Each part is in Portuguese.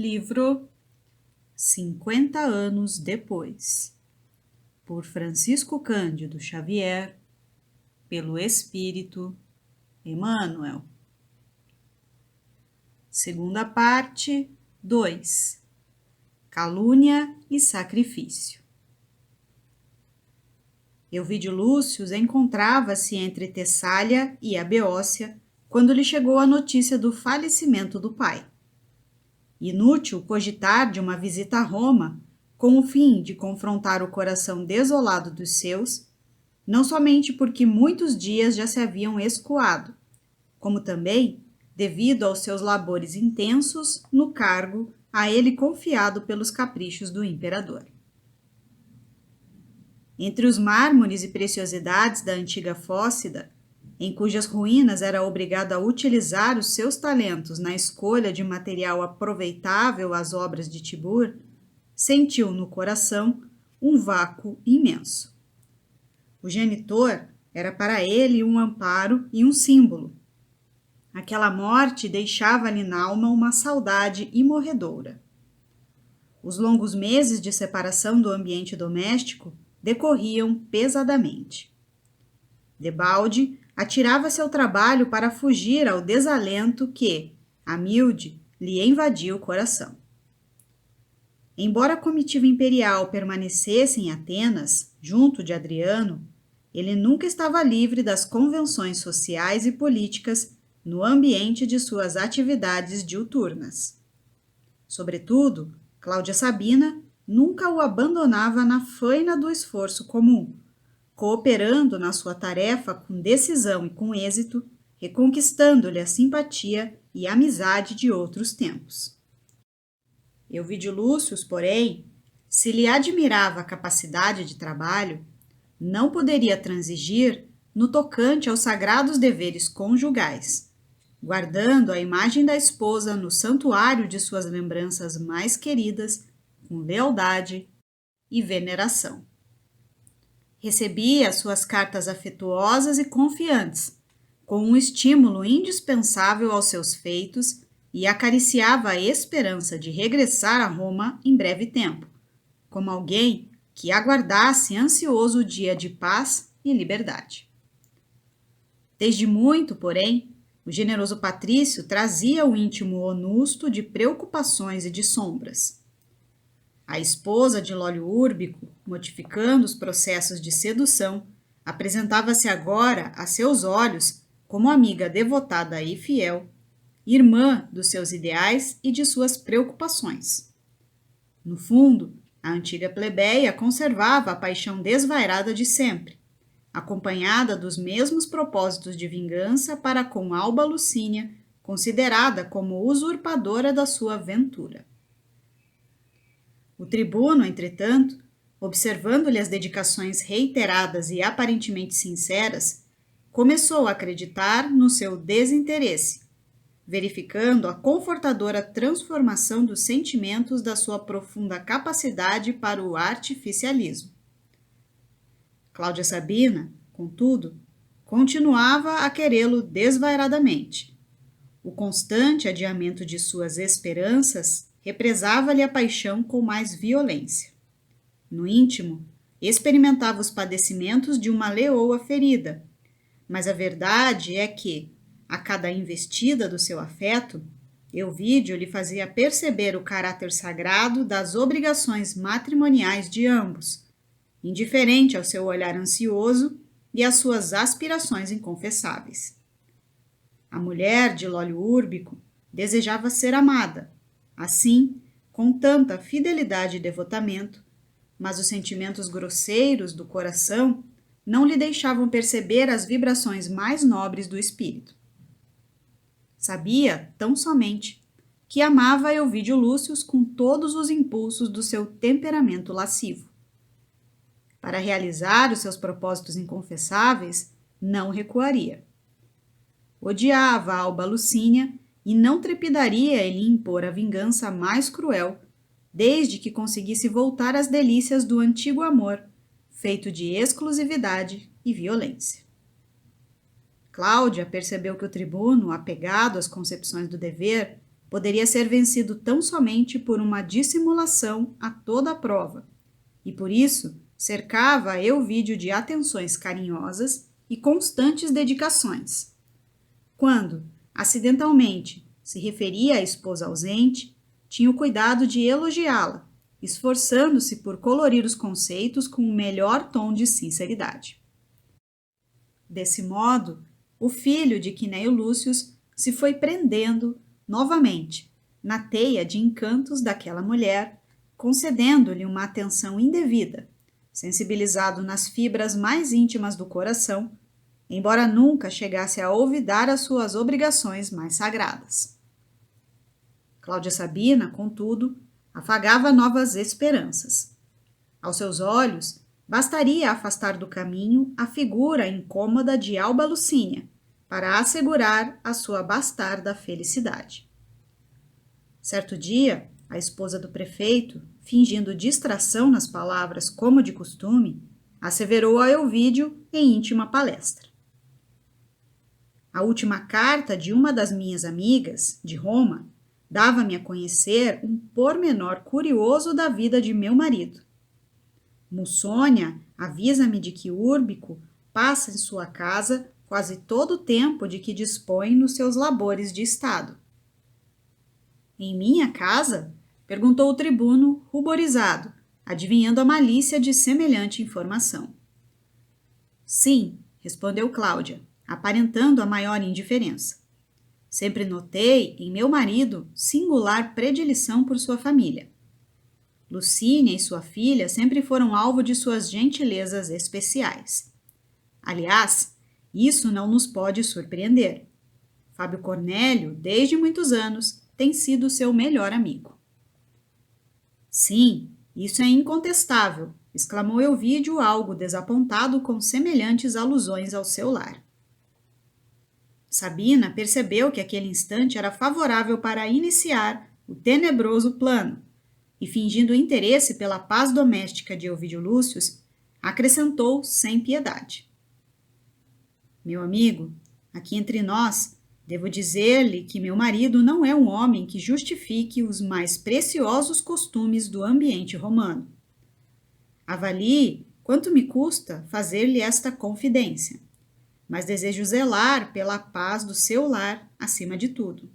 Livro 50 anos depois, por Francisco Cândido Xavier, pelo Espírito Emmanuel. Segunda parte 2. Calúnia e sacrifício. Euvídio Lúcius encontrava-se entre Tessália e a Beócia quando lhe chegou a notícia do falecimento do pai. Inútil cogitar de uma visita a Roma, com o fim de confrontar o coração desolado dos seus, não somente porque muitos dias já se haviam escoado, como também devido aos seus labores intensos no cargo a ele confiado pelos caprichos do imperador. Entre os mármores e preciosidades da antiga Fócida, em cujas ruínas era obrigado a utilizar os seus talentos na escolha de material aproveitável às obras de Tibur, sentiu no coração um vácuo imenso. O genitor era para ele um amparo e um símbolo. Aquela morte deixava-lhe na alma uma saudade imorredoura. Os longos meses de separação do ambiente doméstico decorriam pesadamente. Debalde atirava-se ao trabalho para fugir ao desalento que, a miúde, lhe invadia o coração. Embora a comitiva imperial permanecesse em Atenas, junto de Adriano, ele nunca estava livre das convenções sociais e políticas no ambiente de suas atividades diuturnas. Sobretudo, Cláudia Sabina nunca o abandonava na faina do esforço comum, cooperando na sua tarefa com decisão e com êxito, reconquistando-lhe a simpatia e a amizade de outros tempos. Euvídio Lúcius, porém, se lhe admirava a capacidade de trabalho, não poderia transigir no tocante aos sagrados deveres conjugais, guardando a imagem da esposa no santuário de suas lembranças mais queridas, com lealdade e veneração. Recebia suas cartas afetuosas e confiantes, com um estímulo indispensável aos seus feitos, e acariciava a esperança de regressar a Roma em breve tempo, como alguém que aguardasse ansioso o dia de paz e liberdade. Desde muito, porém, o generoso patrício trazia o íntimo onusto de preocupações e de sombras. A esposa de Lólio Úrbico, modificando os processos de sedução, apresentava-se agora a seus olhos como amiga devotada e fiel, irmã dos seus ideais e de suas preocupações. No fundo, a antiga plebeia conservava a paixão desvairada de sempre, acompanhada dos mesmos propósitos de vingança para com Alba Lucínia, considerada como usurpadora da sua ventura. O tribuno, entretanto, observando-lhe as dedicações reiteradas e aparentemente sinceras, começou a acreditar no seu desinteresse, verificando a confortadora transformação dos sentimentos da sua profunda capacidade para o artificialismo. Cláudia Sabina, contudo, continuava a querê-lo desvairadamente. O constante adiamento de suas esperanças represava-lhe a paixão com mais violência. No íntimo, experimentava os padecimentos de uma leoa ferida, mas a verdade é que, a cada investida do seu afeto, Euvídio lhe fazia perceber o caráter sagrado das obrigações matrimoniais de ambos, indiferente ao seu olhar ansioso e às suas aspirações inconfessáveis. A mulher de Lólio Úrbico desejava ser amada, assim, com tanta fidelidade e devotamento, mas os sentimentos grosseiros do coração não lhe deixavam perceber as vibrações mais nobres do espírito. Sabia, tão somente, que amava Euvídio Lúcius com todos os impulsos do seu temperamento lascivo. Para realizar os seus propósitos inconfessáveis, não recuaria. Odiava a Alba Lucínia e não trepidaria em lhe impor a vingança mais cruel, desde que conseguisse voltar às delícias do antigo amor, feito de exclusividade e violência. Cláudia percebeu que o tribuno, apegado às concepções do dever, poderia ser vencido tão somente por uma dissimulação a toda a prova, e por isso cercava Euvídio de atenções carinhosas e constantes dedicações. Quando, acidentalmente, se referia à esposa ausente, tinha o cuidado de elogiá-la, esforçando-se por colorir os conceitos com o melhor tom de sinceridade. Desse modo, o filho de Quinéio Lúcius se foi prendendo novamente na teia de encantos daquela mulher, concedendo-lhe uma atenção indevida, sensibilizado nas fibras mais íntimas do coração, embora nunca chegasse a olvidar as suas obrigações mais sagradas. Cláudia Sabina, contudo, afagava novas esperanças. Aos seus olhos, bastaria afastar do caminho a figura incômoda de Alba Lucínia para assegurar a sua bastarda felicidade. Certo dia, a esposa do prefeito, fingindo distração nas palavras como de costume, asseverou a Euvídio em íntima palestra. A última carta de uma das minhas amigas, de Roma, dava-me a conhecer um pormenor curioso da vida de meu marido. Mussônia avisa-me de que Úrbico passa em sua casa quase todo o tempo de que dispõe nos seus labores de Estado. Em minha casa? Perguntou o tribuno, ruborizado, adivinhando a malícia de semelhante informação. Sim, respondeu Cláudia, aparentando a maior indiferença. Sempre notei em meu marido singular predileção por sua família. Lucínia e sua filha sempre foram alvo de suas gentilezas especiais. Aliás, isso não nos pode surpreender. Fábio Cornélio, desde muitos anos, tem sido seu melhor amigo. Sim, isso é incontestável, exclamou Euvídio, algo desapontado com semelhantes alusões ao seu lar. Sabina percebeu que aquele instante era favorável para iniciar o tenebroso plano e, fingindo interesse pela paz doméstica de Euvídio Lúcius, acrescentou sem piedade. Meu amigo, aqui entre nós, devo dizer-lhe que meu marido não é um homem que justifique os mais preciosos costumes do ambiente romano. Avalie quanto me custa fazer-lhe esta confidência, mas desejo zelar pela paz do seu lar acima de tudo.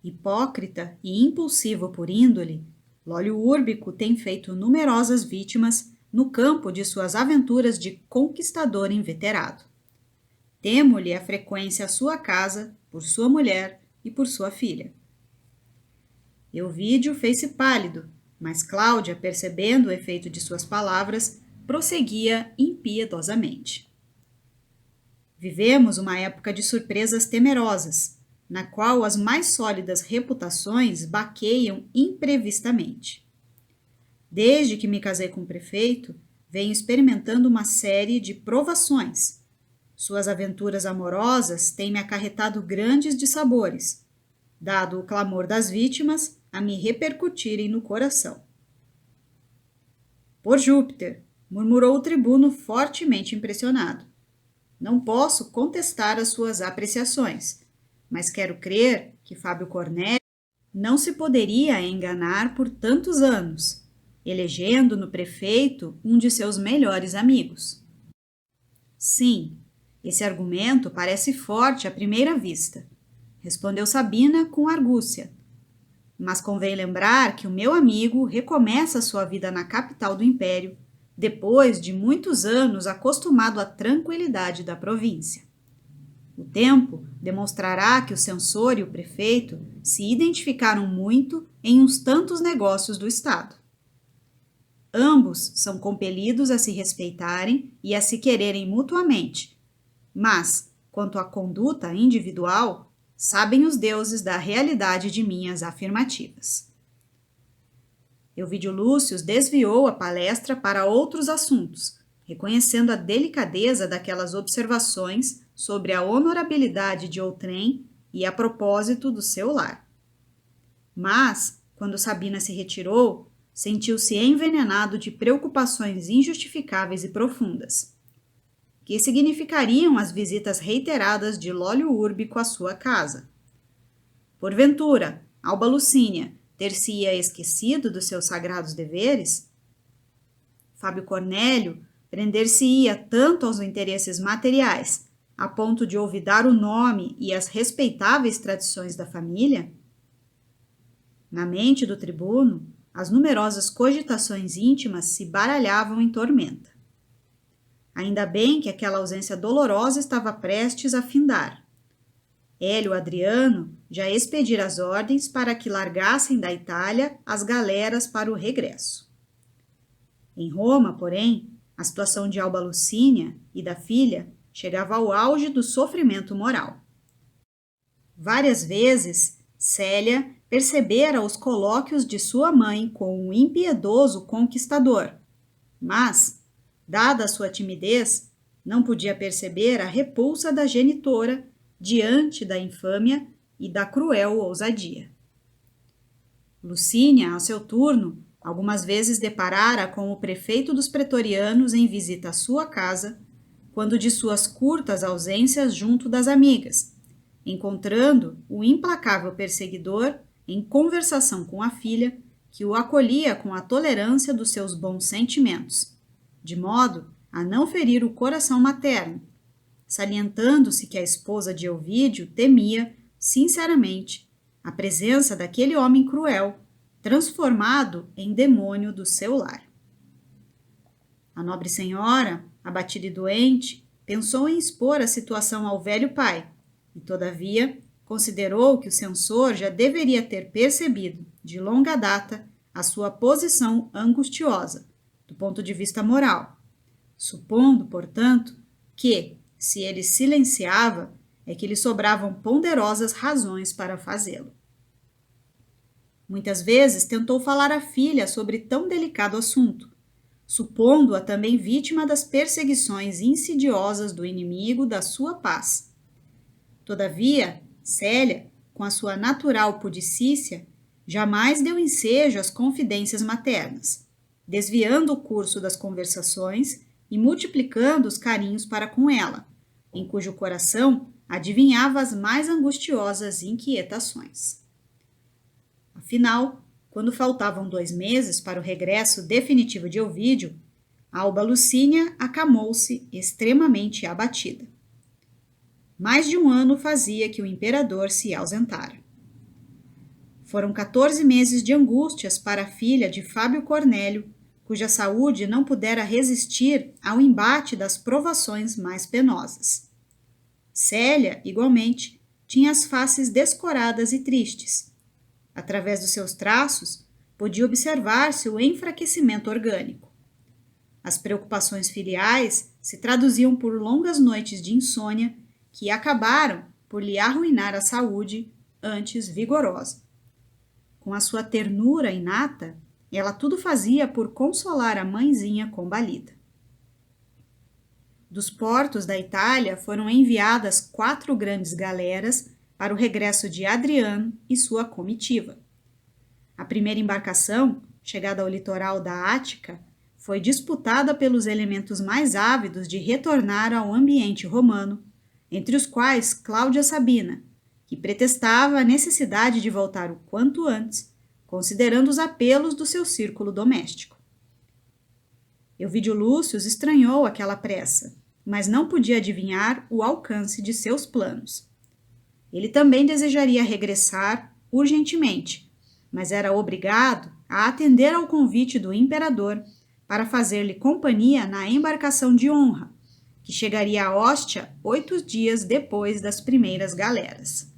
Hipócrita e impulsivo por índole, Lólio Úrbico tem feito numerosas vítimas no campo de suas aventuras de conquistador inveterado. Temo-lhe a frequência à sua casa por sua mulher e por sua filha. Euvídio fez-se pálido, mas Cláudia, percebendo o efeito de suas palavras, prosseguia impiedosamente. Vivemos uma época de surpresas temerosas, na qual as mais sólidas reputações baqueiam imprevistamente. Desde que me casei com o prefeito, venho experimentando uma série de provações. Suas aventuras amorosas têm me acarretado grandes dissabores, dado o clamor das vítimas a me repercutirem no coração. Por Júpiter, murmurou o tribuno fortemente impressionado. Não posso contestar as suas apreciações, mas quero crer que Fábio Cornélio não se poderia enganar por tantos anos, elegendo no prefeito um de seus melhores amigos. Sim, esse argumento parece forte à primeira vista, respondeu Sabina com argúcia. Mas convém lembrar que o meu amigo recomeça sua vida na capital do império, depois de muitos anos acostumado à tranquilidade da província. O tempo demonstrará que o censor e o prefeito se identificaram muito em uns tantos negócios do Estado. Ambos são compelidos a se respeitarem e a se quererem mutuamente, mas, quanto à conduta individual, sabem os deuses da realidade de minhas afirmativas. Euvídio Lúcius desviou a palestra para outros assuntos, reconhecendo a delicadeza daquelas observações sobre a honorabilidade de outrem e a propósito do seu lar. Mas, quando Sabina se retirou, sentiu-se envenenado de preocupações injustificáveis e profundas. Que significariam as visitas reiteradas de Lólio Úrbico à sua casa? Porventura, Alba Lucínia ter-se-ia esquecido dos seus sagrados deveres? Fábio Cornélio prender-se-ia tanto aos interesses materiais, a ponto de olvidar o nome e as respeitáveis tradições da família? Na mente do tribuno, as numerosas cogitações íntimas se baralhavam em tormenta. Ainda bem que aquela ausência dolorosa estava prestes a findar. Hélio Adriano já expedira as ordens para que largassem da Itália as galeras para o regresso. Em Roma, porém, a situação de Alba Lucínia e da filha chegava ao auge do sofrimento moral. Várias vezes, Célia percebera os colóquios de sua mãe com o impiedoso conquistador, mas, dada a sua timidez, não podia perceber a repulsa da genitora diante da infâmia e da cruel ousadia. Lucínia, a seu turno, algumas vezes deparara com o prefeito dos pretorianos em visita à sua casa, quando de suas curtas ausências junto das amigas, encontrando o implacável perseguidor em conversação com a filha, que o acolhia com a tolerância dos seus bons sentimentos, de modo a não ferir o coração materno, salientando-se que a esposa de Ovídio temia, sinceramente, a presença daquele homem cruel, transformado em demônio do seu lar. A nobre senhora, abatida e doente, pensou em expor a situação ao velho pai, e, todavia, considerou que o censor já deveria ter percebido, de longa data, a sua posição angustiosa, do ponto de vista moral, supondo, portanto, que, se ele silenciava, é que lhe sobravam ponderosas razões para fazê-lo. Muitas vezes tentou falar à filha sobre tão delicado assunto, supondo-a também vítima das perseguições insidiosas do inimigo da sua paz. Todavia, Célia, com a sua natural pudicícia, jamais deu ensejo às confidências maternas, desviando o curso das conversações e multiplicando os carinhos para com ela, em cujo coração adivinhava as mais angustiosas inquietações. Afinal, quando faltavam 2 meses para o regresso definitivo de Ovídio, Alba Lucínia acamou-se extremamente abatida. Mais de 1 ano fazia que o imperador se ausentara. Foram 14 meses de angústias para a filha de Fábio Cornélio, cuja saúde não pudera resistir ao embate das provações mais penosas. Célia, igualmente, tinha as faces descoradas e tristes. Através dos seus traços, podia observar-se o enfraquecimento orgânico. As preocupações filiais se traduziam por longas noites de insônia que acabaram por lhe arruinar a saúde, antes vigorosa. Com a sua ternura inata, ela tudo fazia por consolar a mãezinha combalida. Dos portos da Itália foram enviadas 4 grandes galeras para o regresso de Adriano e sua comitiva. A primeira embarcação, chegada ao litoral da Ática, foi disputada pelos elementos mais ávidos de retornar ao ambiente romano, entre os quais Cláudia Sabina, que pretextava a necessidade de voltar o quanto antes, considerando os apelos do seu círculo doméstico. Euvídio Lúcio estranhou aquela pressa, mas não podia adivinhar o alcance de seus planos. Ele também desejaria regressar urgentemente, mas era obrigado a atender ao convite do imperador para fazer-lhe companhia na embarcação de honra, que chegaria a Ostia 8 dias depois das primeiras galeras.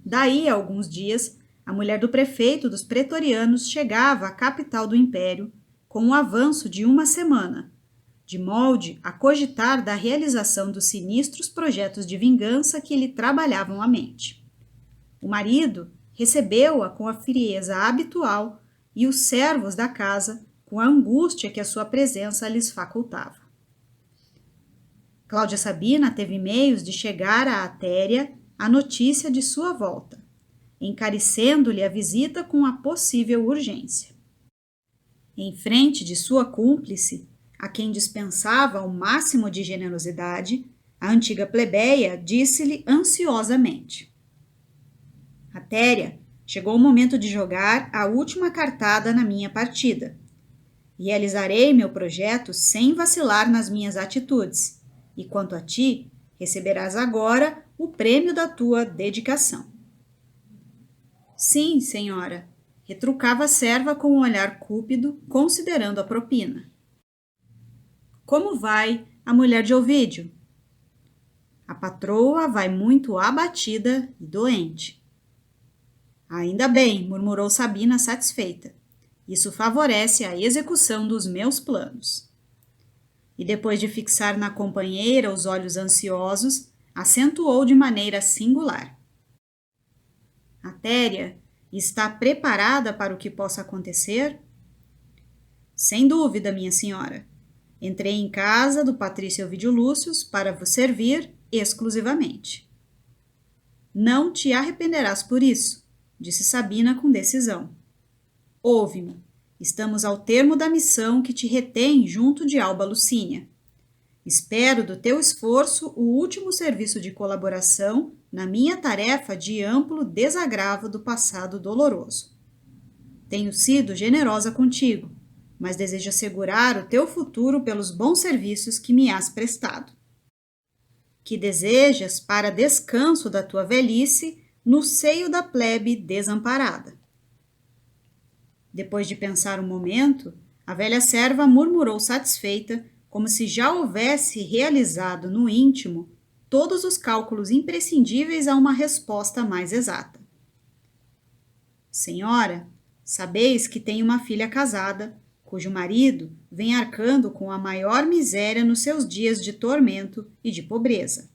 Daí a alguns dias, a mulher do prefeito dos pretorianos chegava à capital do império com um avanço de 1 semana, de molde a cogitar da realização dos sinistros projetos de vingança que lhe trabalhavam a mente. O marido recebeu-a com a frieza habitual e os servos da casa com a angústia que a sua presença lhes facultava. Cláudia Sabina teve meios de chegar a Atéria a notícia de sua volta, encarecendo-lhe a visita com a possível urgência. Em frente de sua cúmplice, a quem dispensava o máximo de generosidade, a antiga plebeia disse-lhe ansiosamente: Atéria, chegou o momento de jogar a última cartada na minha partida. Realizarei meu projeto sem vacilar nas minhas atitudes. E quanto a ti, receberás agora o prêmio da tua dedicação. Sim, senhora, retrucava a serva com um olhar cúpido, considerando a propina. Como vai a mulher de Ovídio? A patroa vai muito abatida e doente. Ainda bem, murmurou Sabina satisfeita. Isso favorece a execução dos meus planos. E depois de fixar na companheira os olhos ansiosos, acentuou de maneira singular. Atéria está preparada para o que possa acontecer? Sem dúvida, minha senhora. Entrei em casa do patrício Ovídio Lúcius para vos servir exclusivamente. Não te arrependerás por isso, disse Sabina com decisão. Ouve-me, estamos ao termo da missão que te retém junto de Alba Lucínia. Espero do teu esforço o último serviço de colaboração na minha tarefa de amplo desagravo do passado doloroso. Tenho sido generosa contigo, mas desejo assegurar o teu futuro pelos bons serviços que me has prestado. Que desejas para descanso da tua velhice no seio da plebe desamparada. Depois de pensar um momento, a velha serva murmurou satisfeita, como se já houvesse realizado no íntimo todos os cálculos imprescindíveis a uma resposta mais exata. Senhora, sabeis que tenho uma filha casada, cujo marido vem arcando com a maior miséria nos seus dias de tormento e de pobreza.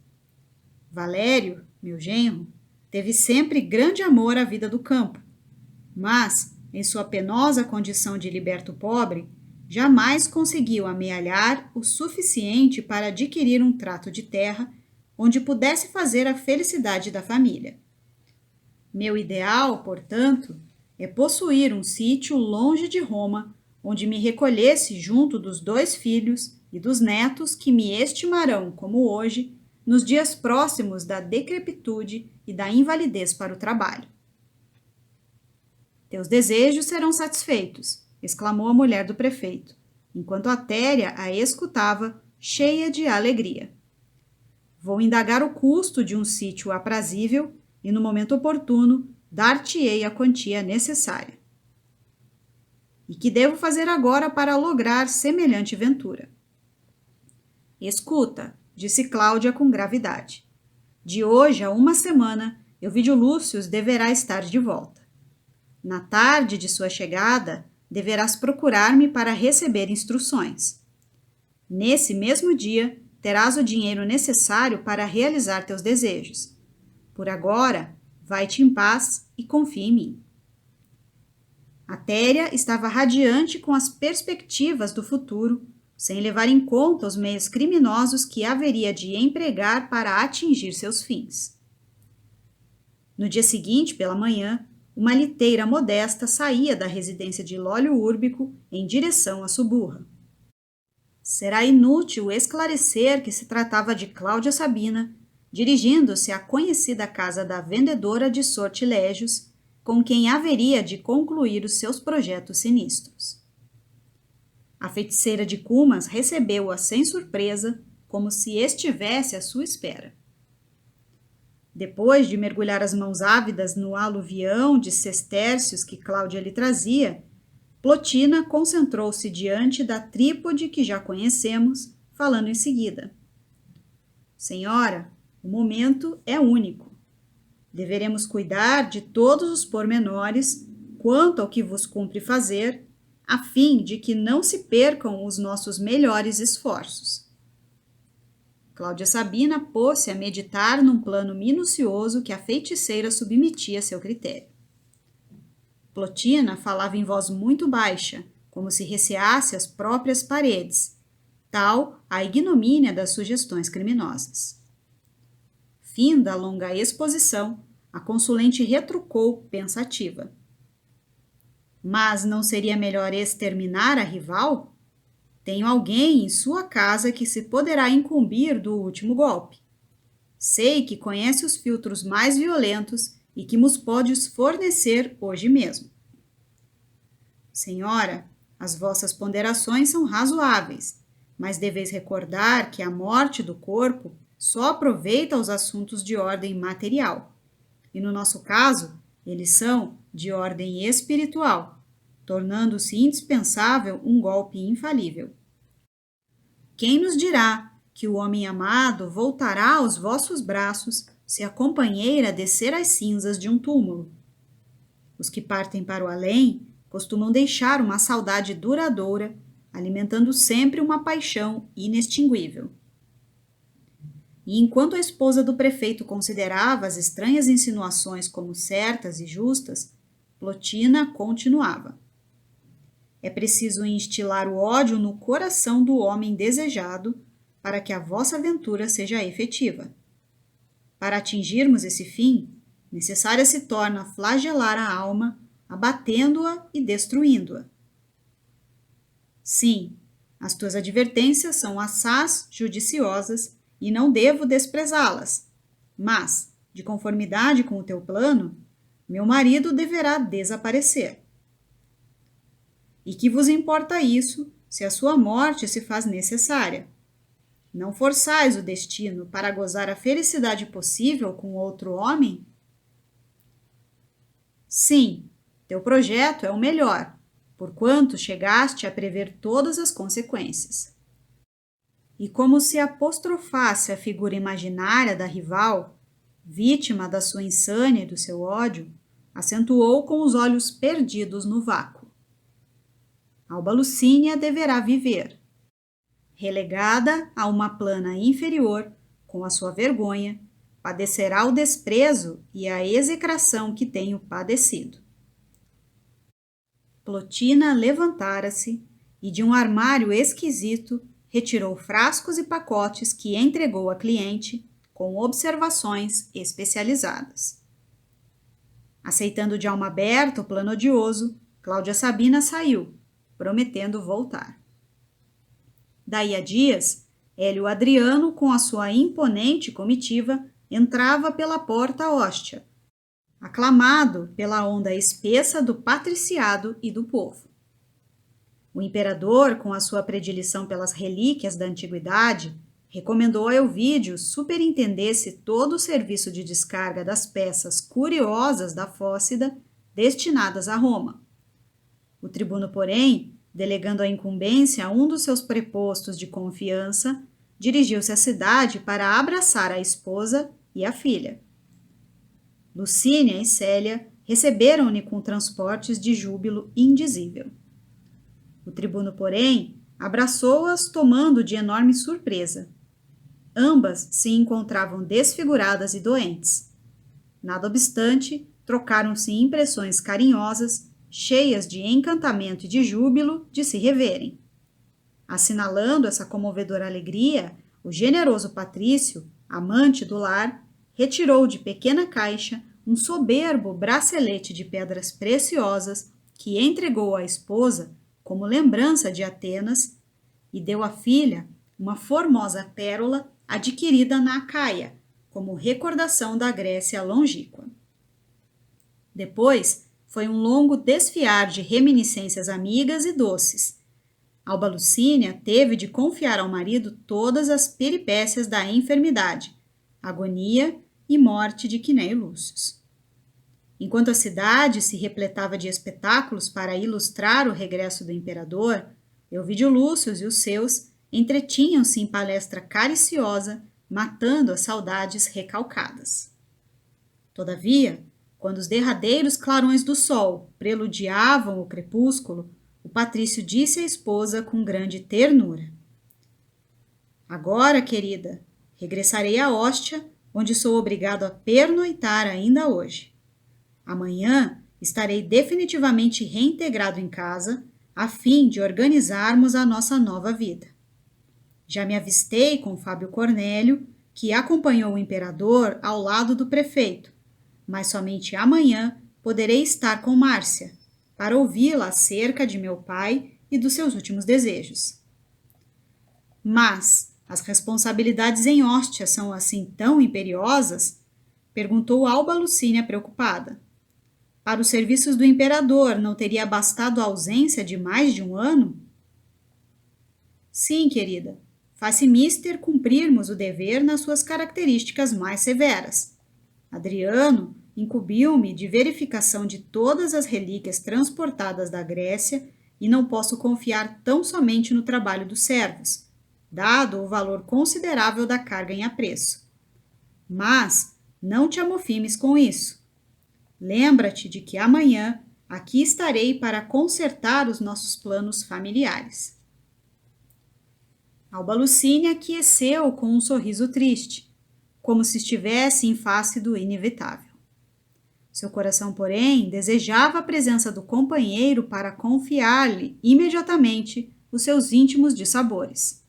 Valério, meu genro, teve sempre grande amor à vida do campo, mas, em sua penosa condição de liberto pobre, jamais conseguiu amealhar o suficiente para adquirir um trato de terra onde pudesse fazer a felicidade da família. Meu ideal, portanto, é possuir um sítio longe de Roma, onde me recolhesse junto dos 2 filhos e dos netos que me estimarão como hoje, nos dias próximos da decrepitude e da invalidez para o trabalho. Teus desejos serão satisfeitos, exclamou a mulher do prefeito, enquanto Atéria a escutava, cheia de alegria. Vou indagar o custo de um sítio aprazível e, no momento oportuno, dar-te-ei a quantia necessária. E que devo fazer agora para lograr semelhante ventura? Escuta, disse Cláudia com gravidade. De hoje a 1 semana, Ovídio Lúcius deverá estar de volta. Na tarde de sua chegada, deverás procurar-me para receber instruções. Nesse mesmo dia, terás o dinheiro necessário para realizar teus desejos. Por agora, vai-te em paz e confia em mim. Atéria estava radiante com as perspectivas do futuro, sem levar em conta os meios criminosos que haveria de empregar para atingir seus fins. No dia seguinte, pela manhã, uma liteira modesta saía da residência de Lólio Úrbico em direção à Suburra. Será inútil esclarecer que se tratava de Cláudia Sabina, dirigindo-se à conhecida casa da vendedora de sortilégios, com quem haveria de concluir os seus projetos sinistros. A feiticeira de Cumas recebeu-a sem surpresa, como se estivesse à sua espera. Depois de mergulhar as mãos ávidas no aluvião de sestércios que Cláudia lhe trazia, Plotina concentrou-se diante da trípode que já conhecemos, falando em seguida. Senhora, o momento é único. Deveremos cuidar de todos os pormenores quanto ao que vos cumpre fazer, a fim de que não se percam os nossos melhores esforços. Cláudia Sabina pôs-se a meditar num plano minucioso que a feiticeira submetia a seu critério. Plotina falava em voz muito baixa, como se receasse as próprias paredes, tal a ignomínia das sugestões criminosas. Finda a longa exposição, a consulente retrucou pensativa. Mas não seria melhor exterminar a rival? Tenho alguém em sua casa que se poderá incumbir do último golpe. Sei que conhece os filtros mais violentos e que nos podes fornecer hoje mesmo. Senhora, as vossas ponderações são razoáveis, mas deveis recordar que a morte do corpo só aproveita aos assuntos de ordem material, e no nosso caso, eles são de ordem espiritual, tornando-se indispensável um golpe infalível. Quem nos dirá que o homem amado voltará aos vossos braços se a companheira descer as cinzas de um túmulo? Os que partem para o além costumam deixar uma saudade duradoura, alimentando sempre uma paixão inextinguível. E enquanto a esposa do prefeito considerava as estranhas insinuações como certas e justas, Plotina continuava. É preciso instilar o ódio no coração do homem desejado para que a vossa aventura seja efetiva. Para atingirmos esse fim, necessária se torna flagelar a alma, abatendo-a e destruindo-a. Sim, as tuas advertências são assaz judiciosas e não devo desprezá-las, mas, de conformidade com o teu plano, meu marido deverá desaparecer. E que vos importa isso, se a sua morte se faz necessária? Não forçais o destino para gozar a felicidade possível com outro homem? Sim, teu projeto é o melhor, porquanto chegaste a prever todas as consequências. E como se apostrofasse a figura imaginária da rival, vítima da sua insânia e do seu ódio, acentuou com os olhos perdidos no vácuo. Alba Lucínia deverá viver, relegada a uma plana inferior, com a sua vergonha, padecerá o desprezo e a execração que tenho padecido. Plotina levantara-se e, de um armário esquisito, retirou frascos e pacotes que entregou à cliente com observações especializadas. Aceitando de alma aberta o plano odioso, Cláudia Sabina saiu, prometendo voltar. Daí a dias, Hélio Adriano, com a sua imponente comitiva, entrava pela porta hóstia, aclamado pela onda espessa do patriciado e do povo. O imperador, com a sua predileção pelas relíquias da antiguidade, recomendou a Elvídio superintendesse todo o serviço de descarga das peças curiosas da Fócida destinadas a Roma. O tribuno, porém, delegando a incumbência a um dos seus prepostos de confiança, dirigiu-se à cidade para abraçar a esposa e a filha. Lucínia e Célia receberam-ne com transportes de júbilo indizível. O tribuno, porém, abraçou-as tomando de enorme surpresa. Ambas se encontravam desfiguradas e doentes. Nada obstante, trocaram-se impressões carinhosas, cheias de encantamento e de júbilo de se reverem. Assinalando essa comovedora alegria, o generoso patrício, amante do lar, retirou de pequena caixa um soberbo bracelete de pedras preciosas que entregou à esposa como lembrança de Atenas e deu à filha uma formosa pérola adquirida na Acaia, como recordação da Grécia longínqua. Depois foi um longo desfiar de reminiscências amigas e doces. Alba Lucínia teve de confiar ao marido todas as peripécias da enfermidade, agonia e morte de Quinéio Lúcio. Enquanto a cidade se repletava de espetáculos para ilustrar o regresso do imperador, Elvídio Lúcio e os seus entretinham-se em palestra cariciosa, matando as saudades recalcadas. Todavia, quando os derradeiros clarões do sol preludiavam o crepúsculo, o patrício disse à esposa com grande ternura: Agora, querida, regressarei à Hóstia, onde sou obrigado a pernoitar ainda hoje. Amanhã estarei definitivamente reintegrado em casa, a fim de organizarmos a nossa nova vida. Já me avistei com Fábio Cornélio, que acompanhou o imperador ao lado do prefeito, mas somente amanhã poderei estar com Márcia, para ouvi-la acerca de meu pai e dos seus últimos desejos. Mas as responsabilidades em Hóstia são assim tão imperiosas? Perguntou Alba Lucínia preocupada. Para os serviços do imperador, não teria bastado a ausência de mais de um ano? Sim, querida. Faz-se mister cumprirmos o dever nas suas características mais severas. Adriano incumbiu-me de verificação de todas as relíquias transportadas da Grécia e não posso confiar tão somente no trabalho dos servos, dado o valor considerável da carga em apreço. Mas não te amofimes com isso. Lembra-te de que amanhã aqui estarei para consertar os nossos planos familiares. Alba Lucínia aqueceu com um sorriso triste, como se estivesse em face do inevitável. Seu coração, porém, desejava a presença do companheiro para confiar-lhe imediatamente os seus íntimos dissabores.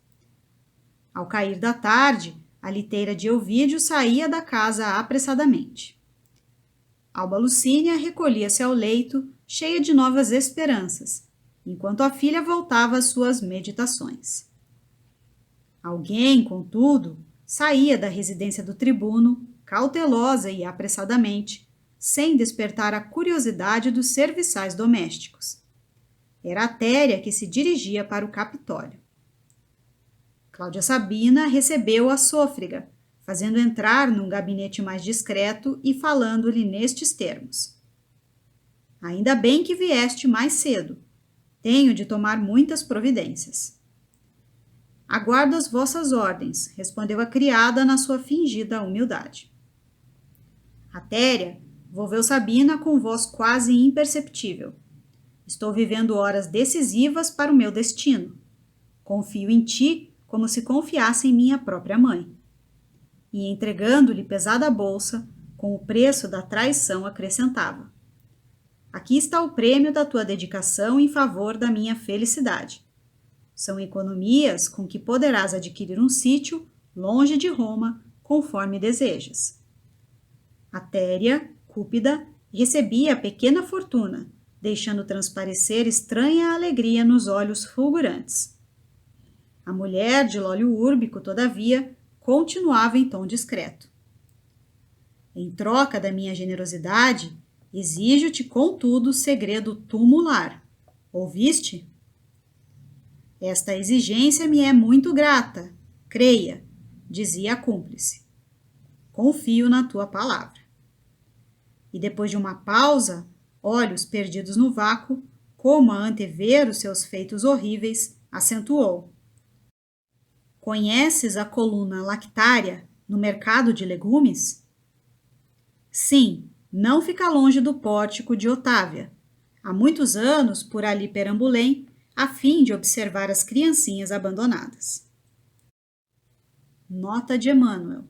Ao cair da tarde, a liteira de Ovídio saía da casa apressadamente. Alba Lucínia recolhia-se ao leito, cheia de novas esperanças, enquanto a filha voltava às suas meditações. Alguém, contudo, saía da residência do tribuno, cautelosa e apressadamente, sem despertar a curiosidade dos serviçais domésticos. Era Atéria que se dirigia para o Capitólio. Cláudia Sabina recebeu a sôfrega, fazendo entrar num gabinete mais discreto e falando-lhe nestes termos. Ainda bem que vieste mais cedo. Tenho de tomar muitas providências. Aguardo as vossas ordens, respondeu a criada na sua fingida humildade. Atéria volveu Sabina com voz quase imperceptível. Estou vivendo horas decisivas para o meu destino. Confio em ti como se confiasse em minha própria mãe. E entregando-lhe pesada bolsa, com o preço da traição acrescentava. Aqui está o prêmio da tua dedicação em favor da minha felicidade. São economias com que poderás adquirir um sítio longe de Roma, conforme desejas. Atéria, cúpida, recebia a pequena fortuna, deixando transparecer estranha alegria nos olhos fulgurantes. A mulher de Lólio Úrbico, todavia, continuava em tom discreto. Em troca da minha generosidade, exijo-te, contudo, segredo tumular. Ouviste? Esta exigência me é muito grata, creia, dizia a cúmplice. Confio na tua palavra. E depois de uma pausa, olhos perdidos no vácuo, como a antever os seus feitos horríveis, acentuou. Conheces a coluna lactária no mercado de legumes? Sim, não fica longe do pórtico de Otávia. Há muitos anos por ali perambulei, a fim de observar as criancinhas abandonadas. Nota de Emmanuel.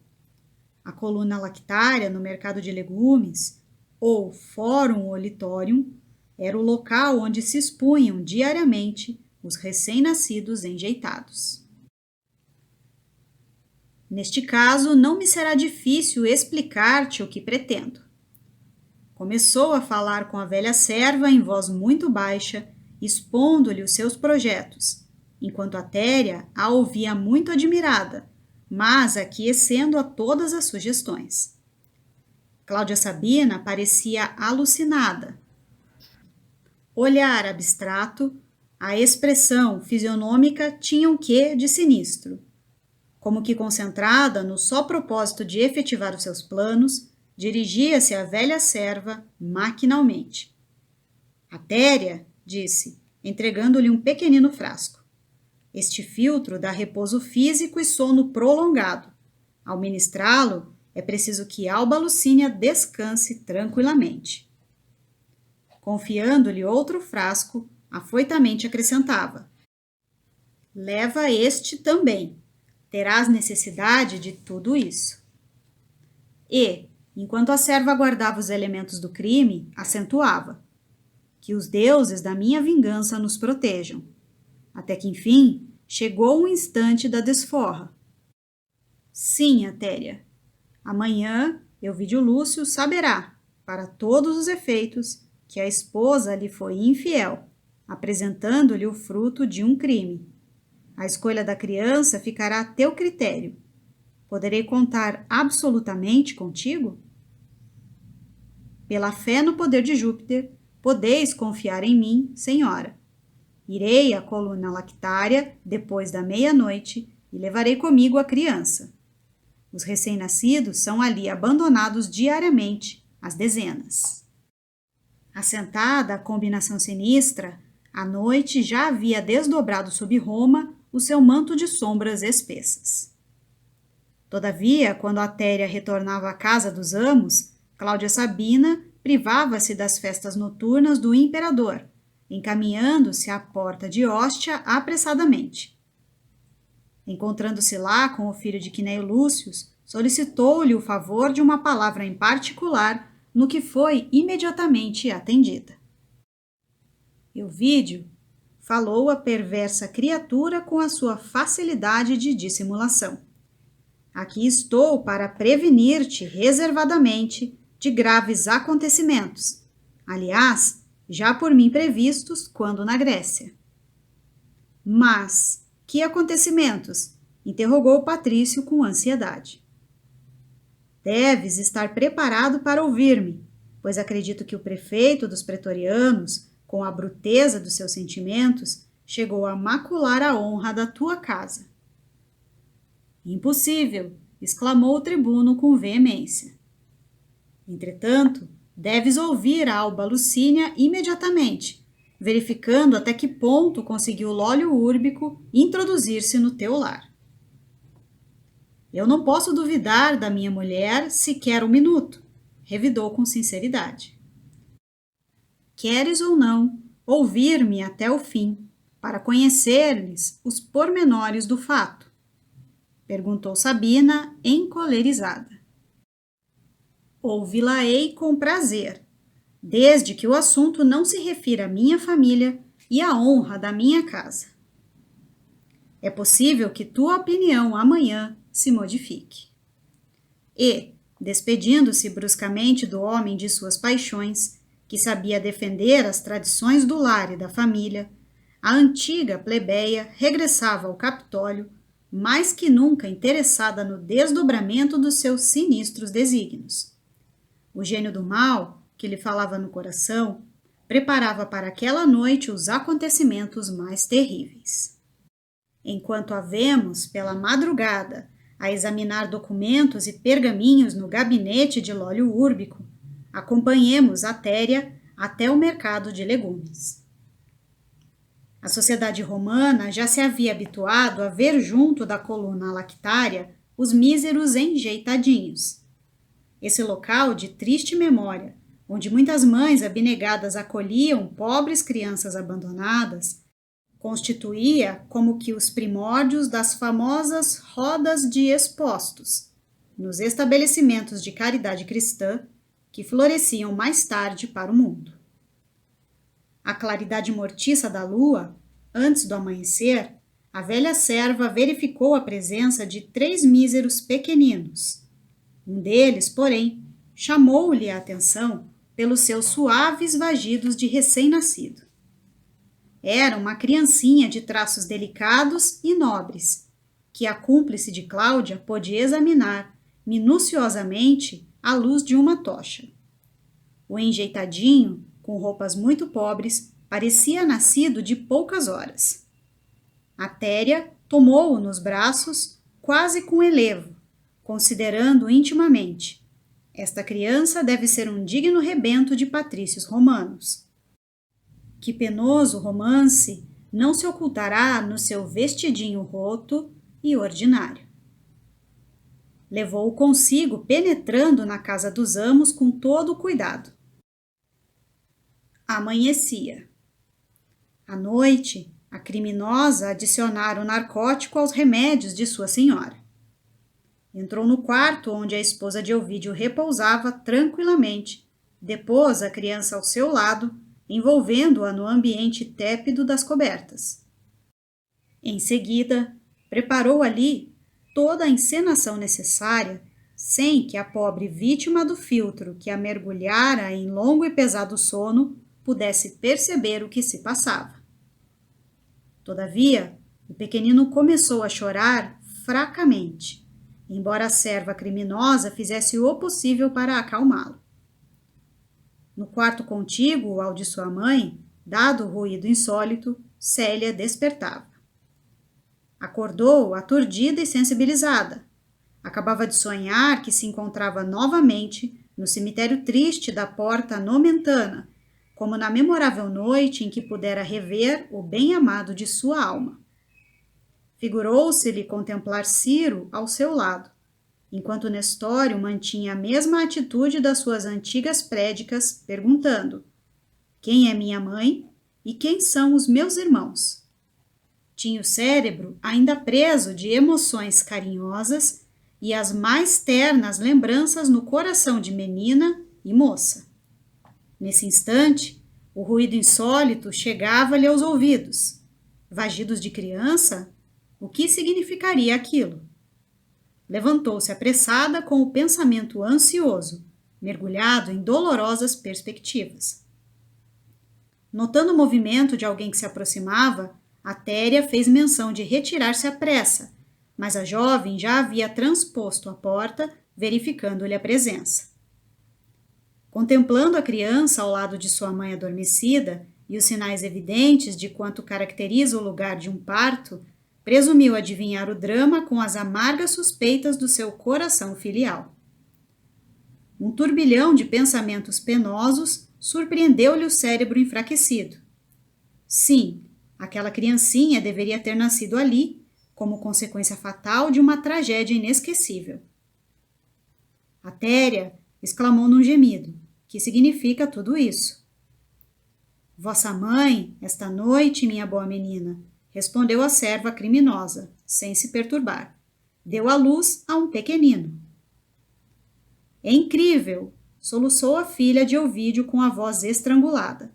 A coluna lactária no mercado de legumes, ou Forum Olitorium, era o local onde se expunham diariamente os recém-nascidos enjeitados. Neste caso, não me será difícil explicar-te o que pretendo. Começou a falar com a velha serva em voz muito baixa, expondo-lhe os seus projetos, enquanto Atéria a ouvia muito admirada, mas aquecendo a todas as sugestões. Cláudia Sabina parecia alucinada. Olhar abstrato, a expressão fisionômica tinha um quê de sinistro. Como que concentrada no só propósito de efetivar os seus planos, dirigia-se à velha serva maquinalmente. Atéria, disse, entregando-lhe um pequenino frasco. Este filtro dá repouso físico e sono prolongado. Ao ministrá-lo, é preciso que Alba Lucínia descanse tranquilamente. Confiando-lhe outro frasco, afoitamente acrescentava. Leva este também. Terás necessidade de tudo isso. E, enquanto a serva guardava os elementos do crime, acentuava. Que os deuses da minha vingança nos protejam. Até que, enfim, chegou o instante da desforra. Sim, Atéria. Amanhã, Euvídio Lúcio saberá, para todos os efeitos, que a esposa lhe foi infiel, apresentando-lhe o fruto de um crime. A escolha da criança ficará a teu critério. Poderei contar absolutamente contigo? Pela fé no poder de Júpiter, podeis confiar em mim, senhora. Irei à coluna lactária depois da meia-noite e levarei comigo a criança. Os recém-nascidos são ali abandonados diariamente, às dezenas. Assentada a combinação sinistra, a noite já havia desdobrado sob Roma o seu manto de sombras espessas. Todavia, quando Atéria retornava à casa dos amos, Cláudia Sabina privava-se das festas noturnas do imperador, encaminhando-se à porta de Hóstia apressadamente. Encontrando-se lá com o filho de Quinéio Lúcio, solicitou-lhe o favor de uma palavra em particular, no que foi imediatamente atendida. Euvídio falou a perversa criatura com a sua facilidade de dissimulação. Aqui estou para prevenir-te reservadamente de graves acontecimentos, aliás, já por mim previstos quando na Grécia. Mas que acontecimentos? Interrogou Patrício com ansiedade. Deves estar preparado para ouvir-me, pois acredito que o prefeito dos pretorianos, com a bruteza dos seus sentimentos, chegou a macular a honra da tua casa. Impossível, exclamou o tribuno com veemência. Entretanto, deves ouvir a Alba Lucínia imediatamente, verificando até que ponto conseguiu o Lólio Úrbico introduzir-se no teu lar. Eu não posso duvidar da minha mulher sequer um minuto, revidou com sinceridade. Queres ou não ouvir-me até o fim, para conhecer-lhes os pormenores do fato? Perguntou Sabina, encolerizada. Ouvi-la-ei com prazer, desde que o assunto não se refira à minha família e à honra da minha casa. É possível que tua opinião amanhã se modifique. E, despedindo-se bruscamente do homem de suas paixões, que sabia defender as tradições do lar e da família, a antiga plebeia regressava ao Capitólio, mais que nunca interessada no desdobramento dos seus sinistros desígnios. O gênio do mal, que lhe falava no coração, preparava para aquela noite os acontecimentos mais terríveis. Enquanto a vemos, pela madrugada, a examinar documentos e pergaminhos no gabinete de Lólio Úrbico, acompanhemos Atéria até o mercado de legumes. A sociedade romana já se havia habituado a ver junto da coluna lactária os míseros enjeitadinhos. Esse local de triste memória, onde muitas mães abnegadas acolhiam pobres crianças abandonadas, constituía como que os primórdios das famosas rodas de expostos, nos estabelecimentos de caridade cristã, que floresciam mais tarde para o mundo. À claridade mortiça da lua, antes do amanhecer, a velha serva verificou a presença de 3 míseros pequeninos. Um deles, porém, chamou-lhe a atenção pelos seus suaves vagidos de recém-nascido. Era uma criancinha de traços delicados e nobres, que a cúmplice de Cláudia pôde examinar minuciosamente à luz de uma tocha. O enjeitadinho, com roupas muito pobres, parecia nascido de poucas horas. Atéria tomou-o nos braços, quase com elevo, considerando intimamente: esta criança deve ser um digno rebento de patrícios romanos. Que penoso romance não se ocultará no seu vestidinho roto e ordinário. Levou-o consigo, penetrando na casa dos amos com todo o cuidado. Amanhecia. À noite, a criminosa adicionara o narcótico aos remédios de sua senhora. Entrou no quarto onde a esposa de Ovídio repousava tranquilamente, depôs a criança ao seu lado, envolvendo-a no ambiente tépido das cobertas. Em seguida, preparou ali toda a encenação necessária, sem que a pobre vítima do filtro que a mergulhara em longo e pesado sono pudesse perceber o que se passava. Todavia, o pequenino começou a chorar fracamente, embora a serva criminosa fizesse o possível para acalmá-lo. No quarto contíguo ao de sua mãe, dado o ruído insólito, Célia despertava. Acordou aturdida e sensibilizada. Acabava de sonhar que se encontrava novamente no cemitério triste da Porta Nomentana, como na memorável noite em que pudera rever o bem-amado de sua alma. Figurou-se-lhe contemplar Ciro ao seu lado, enquanto Nestório mantinha a mesma atitude das suas antigas prédicas, perguntando: quem é minha mãe e quem são os meus irmãos? Tinha o cérebro ainda preso de emoções carinhosas e as mais ternas lembranças no coração de menina e moça. Nesse instante, o ruído insólito chegava-lhe aos ouvidos. Vagidos de criança? O que significaria aquilo? Levantou-se apressada com o pensamento ansioso, mergulhado em dolorosas perspectivas. Notando o movimento de alguém que se aproximava, a Téria fez menção de retirar-se à pressa, mas a jovem já havia transposto a porta, verificando-lhe a presença. Contemplando a criança ao lado de sua mãe adormecida e os sinais evidentes de quanto caracteriza o lugar de um parto, presumiu adivinhar o drama com as amargas suspeitas do seu coração filial. Um turbilhão de pensamentos penosos surpreendeu-lhe o cérebro enfraquecido. Sim, aquela criancinha deveria ter nascido ali, como consequência fatal de uma tragédia inesquecível. A Téria exclamou num gemido, que significa tudo isso. Vossa mãe, esta noite, minha boa menina, respondeu a serva criminosa, sem se perturbar. Deu à luz a um pequenino. É incrível, soluçou a filha de Ovídio com a voz estrangulada.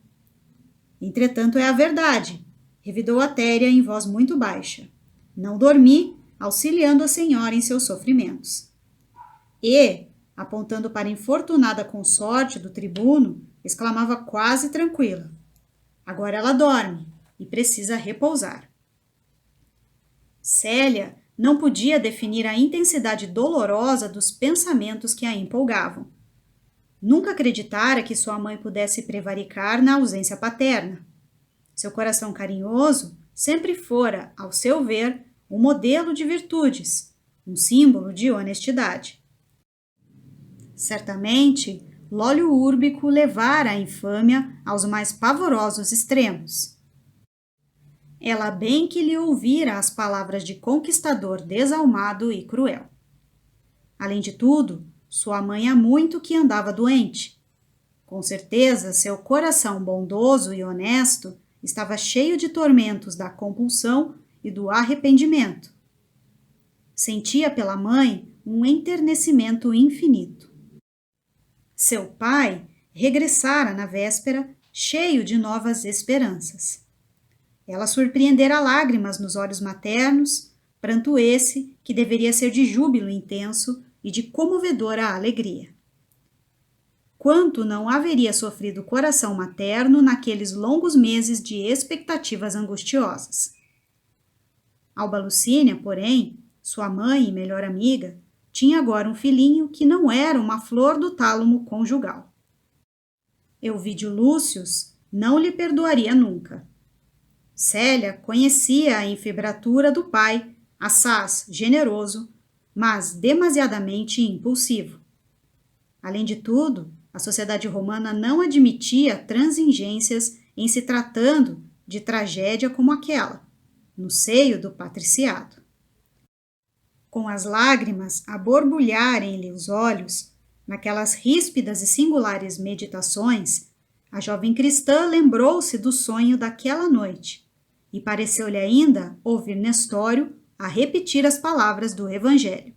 Entretanto, é a verdade, revidou a Téria em voz muito baixa. Não dormi, auxiliando a senhora em seus sofrimentos. E, apontando para a infortunada consorte do tribuno, exclamava quase tranquila. Agora ela dorme e precisa repousar. Célia não podia definir a intensidade dolorosa dos pensamentos que a empolgavam. Nunca acreditara que sua mãe pudesse prevaricar na ausência paterna. Seu coração carinhoso sempre fora, ao seu ver, um modelo de virtudes, um símbolo de honestidade. Certamente, l'óleo úrbico levara a infâmia aos mais pavorosos extremos. Ela bem que lhe ouvira as palavras de conquistador desalmado e cruel. Além de tudo, sua mãe há muito que andava doente. Com certeza, seu coração bondoso e honesto estava cheio de tormentos da compulsão e do arrependimento. Sentia pela mãe um enternecimento infinito. Seu pai regressara na véspera, cheio de novas esperanças. Ela surpreendera lágrimas nos olhos maternos, pranto esse que deveria ser de júbilo intenso e de comovedora alegria. Quanto não haveria sofrido o coração materno naqueles longos meses de expectativas angustiosas. Alba Lucínia, porém, sua mãe e melhor amiga, tinha agora um filhinho que não era uma flor do tálamo conjugal. Euvídio Lúcius não lhe perdoaria nunca. Célia conhecia a enfibratura do pai, assaz generoso, mas demasiadamente impulsivo. Além de tudo, a sociedade romana não admitia transigências em se tratando de tragédia como aquela, no seio do patriciado. Com as lágrimas a borbulharem-lhe os olhos, naquelas ríspidas e singulares meditações, a jovem cristã lembrou-se do sonho daquela noite e pareceu-lhe ainda ouvir Nestório a repetir as palavras do Evangelho.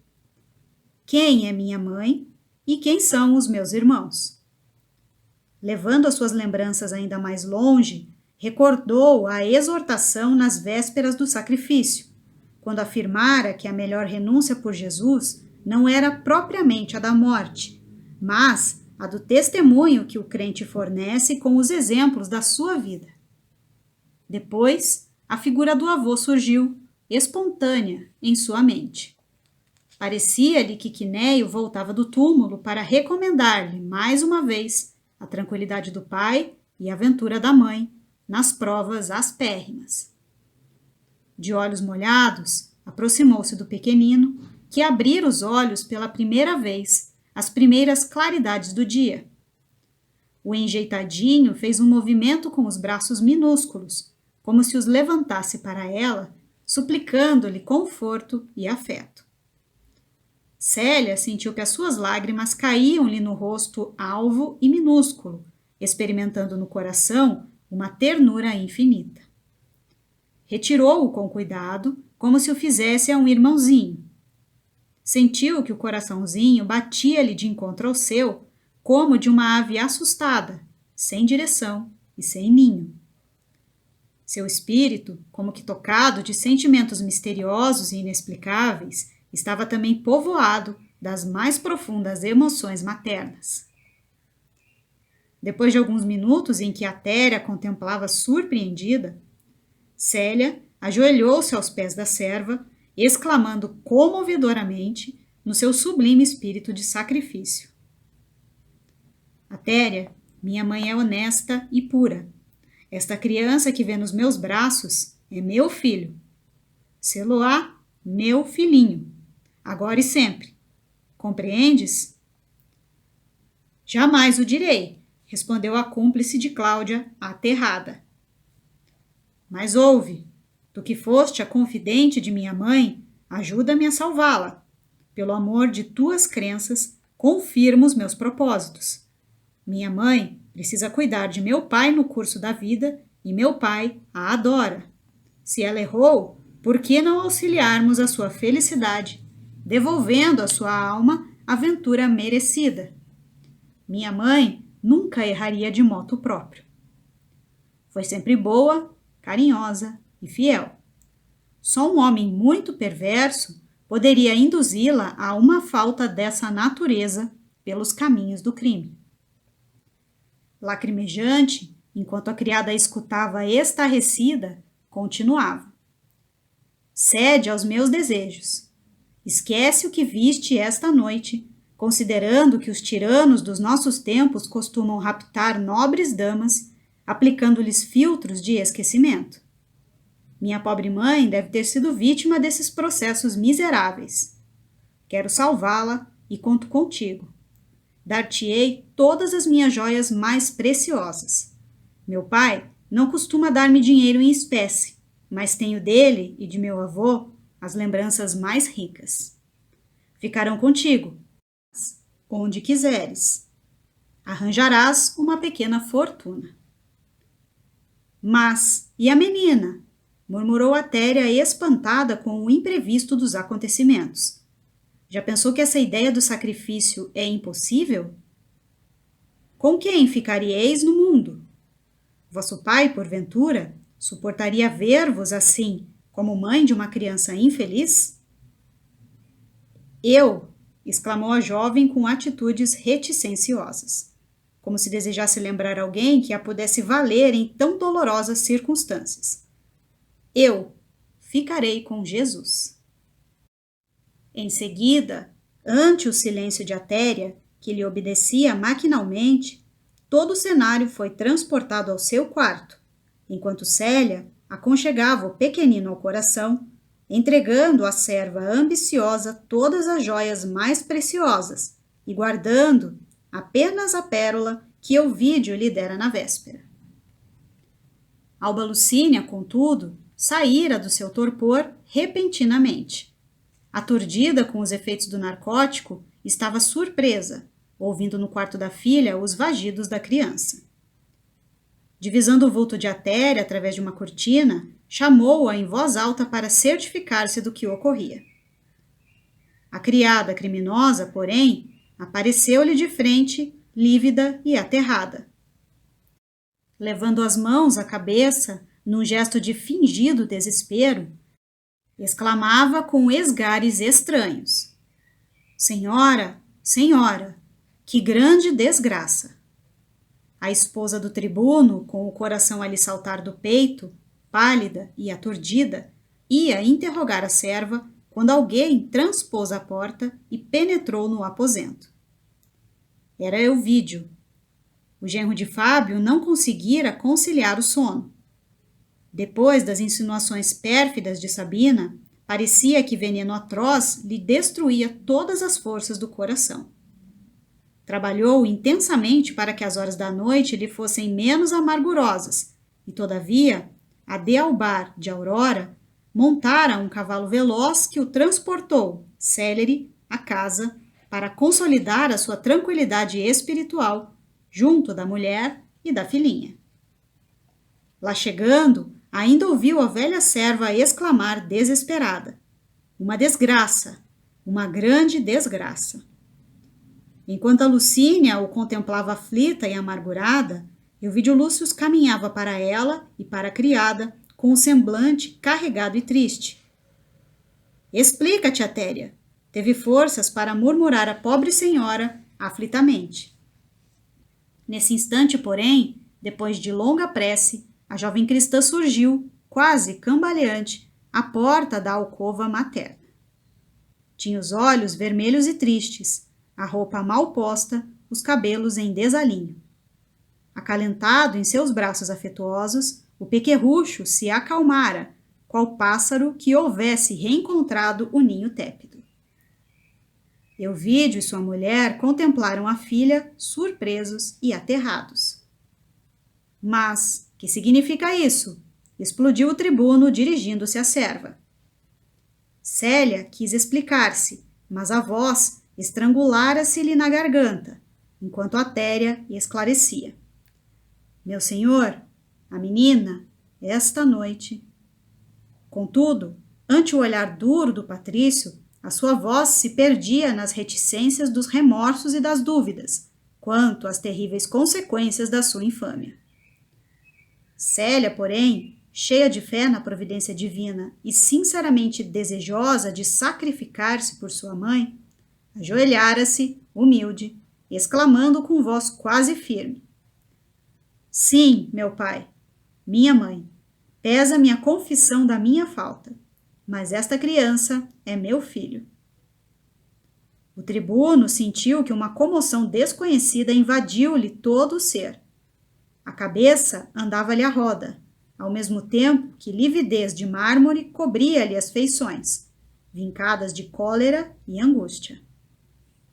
Quem é minha mãe e quem são os meus irmãos? Levando as suas lembranças ainda mais longe, recordou a exortação nas vésperas do sacrifício, quando afirmara que a melhor renúncia por Jesus não era propriamente a da morte, mas a do testemunho que o crente fornece com os exemplos da sua vida. Depois, a figura do avô surgiu, espontânea, em sua mente. Parecia-lhe que Quinéio voltava do túmulo para recomendar-lhe, mais uma vez, a tranquilidade do pai e a ventura da mãe nas provas aspérrimas. De olhos molhados, aproximou-se do pequenino, que abrira os olhos pela primeira vez, às primeiras claridades do dia. O enjeitadinho fez um movimento com os braços minúsculos, como se os levantasse para ela, suplicando-lhe conforto e afeto. Célia sentiu que as suas lágrimas caíam-lhe no rosto alvo e minúsculo, experimentando no coração uma ternura infinita. Retirou-o com cuidado, como se o fizesse a um irmãozinho. Sentiu que o coraçãozinho batia-lhe de encontro ao seu, como de uma ave assustada, sem direção e sem ninho. Seu espírito, como que tocado de sentimentos misteriosos e inexplicáveis, estava também povoado das mais profundas emoções maternas. Depois de alguns minutos em que Atéria contemplava surpreendida, Célia ajoelhou-se aos pés da serva, exclamando comovedoramente no seu sublime espírito de sacrifício: Atéria, minha mãe é honesta e pura. Esta criança que vê nos meus braços é meu filho. Sê-lo-á, meu filhinho, agora e sempre. Compreendes? Jamais o direi, respondeu a cúmplice de Cláudia, aterrada. Mas ouve, tu que foste a confidente de minha mãe, ajuda-me a salvá-la. Pelo amor de tuas crenças, confirma os meus propósitos. Minha mãe precisa cuidar de meu pai no curso da vida e meu pai a adora. Se ela errou, por que não auxiliarmos a sua felicidade, devolvendo à sua alma a ventura merecida? Minha mãe nunca erraria de moto próprio. Foi sempre boa, carinhosa e fiel. Só um homem muito perverso poderia induzi-la a uma falta dessa natureza pelos caminhos do crime. Lacrimejante, enquanto a criada escutava estarrecida, continuava: Cede aos meus desejos. Esquece o que viste esta noite, considerando que os tiranos dos nossos tempos costumam raptar nobres damas, aplicando-lhes filtros de esquecimento. Minha pobre mãe deve ter sido vítima desses processos miseráveis. Quero salvá-la e conto contigo. Dar-te-ei todas as minhas joias mais preciosas. Meu pai não costuma dar-me dinheiro em espécie, mas tenho dele e de meu avô as lembranças mais ricas. Ficarão contigo, onde quiseres. Arranjarás uma pequena fortuna. Mas, e a menina? Murmurou Atéria, espantada com o imprevisto dos acontecimentos. Já pensou que essa ideia do sacrifício é impossível? Com quem ficaríeis no mundo? Vosso pai, porventura, suportaria ver-vos assim, como mãe de uma criança infeliz? Eu, exclamou a jovem com atitudes reticenciosas, como se desejasse lembrar alguém que a pudesse valer em tão dolorosas circunstâncias. Eu ficarei com Jesus. Em seguida, ante o silêncio de Atéria, que lhe obedecia maquinalmente, todo o cenário foi transportado ao seu quarto, enquanto Célia aconchegava o pequenino ao coração, entregando à serva ambiciosa todas as joias mais preciosas e guardando apenas a pérola que Ovídio lhe dera na véspera. Alba Lucínia, contudo, saíra do seu torpor repentinamente. Aturdida com os efeitos do narcótico, estava surpresa, ouvindo no quarto da filha os vagidos da criança. Divisando o vulto de Atéria através de uma cortina, chamou-a em voz alta para certificar-se do que ocorria. A criada criminosa, porém, apareceu-lhe de frente, lívida e aterrada. Levando as mãos à cabeça, num gesto de fingido desespero, exclamava com esgares estranhos: Senhora, senhora, que grande desgraça! A esposa do tribuno, com o coração a lhe saltar do peito, pálida e aturdida, ia interrogar a serva quando alguém transpôs a porta e penetrou no aposento. Era Ovídio. O genro de Fábio não conseguira conciliar o sono. Depois das insinuações pérfidas de Sabina, parecia que veneno atroz lhe destruía todas as forças do coração. Trabalhou intensamente para que as horas da noite lhe fossem menos amargurosas, e, todavia, a Dealbar de Aurora montara um cavalo veloz que o transportou, célere, à casa, para consolidar a sua tranquilidade espiritual, junto da mulher e da filhinha. Lá chegando, ainda ouviu a velha serva exclamar desesperada: uma desgraça, uma grande desgraça. Enquanto a Lucínia o contemplava aflita e amargurada, Elvídio Lúcio caminhava para ela e para a criada, com o semblante carregado e triste. Explica-te, Atéria, teve forças para murmurar a pobre senhora aflitamente. Nesse instante, porém, depois de longa prece, a jovem cristã surgiu, quase cambaleante, à porta da alcova materna. Tinha os olhos vermelhos e tristes, a roupa mal posta, os cabelos em desalinho. Acalentado em seus braços afetuosos, o pequerrucho se acalmara, qual pássaro que houvesse reencontrado o ninho tépido. Elvídio e sua mulher contemplaram a filha, surpresos e aterrados. Mas, que significa isso? Explodiu o tribuno, dirigindo-se à serva. Célia quis explicar-se, mas a voz estrangulara-se-lhe na garganta, enquanto Atéria esclarecia. Meu senhor, a menina, esta noite. Contudo, ante o olhar duro do patrício, a sua voz se perdia nas reticências dos remorsos e das dúvidas, quanto às terríveis consequências da sua infâmia. Célia, porém, cheia de fé na providência divina e sinceramente desejosa de sacrificar-se por sua mãe, ajoelhara-se, humilde, exclamando com voz quase firme: Sim, meu pai, minha mãe, pesa-me a confissão da minha falta, mas esta criança é meu filho. O tribuno sentiu que uma comoção desconhecida invadiu-lhe todo o ser. A cabeça andava-lhe à roda, ao mesmo tempo que lividez de mármore cobria-lhe as feições, vincadas de cólera e angústia.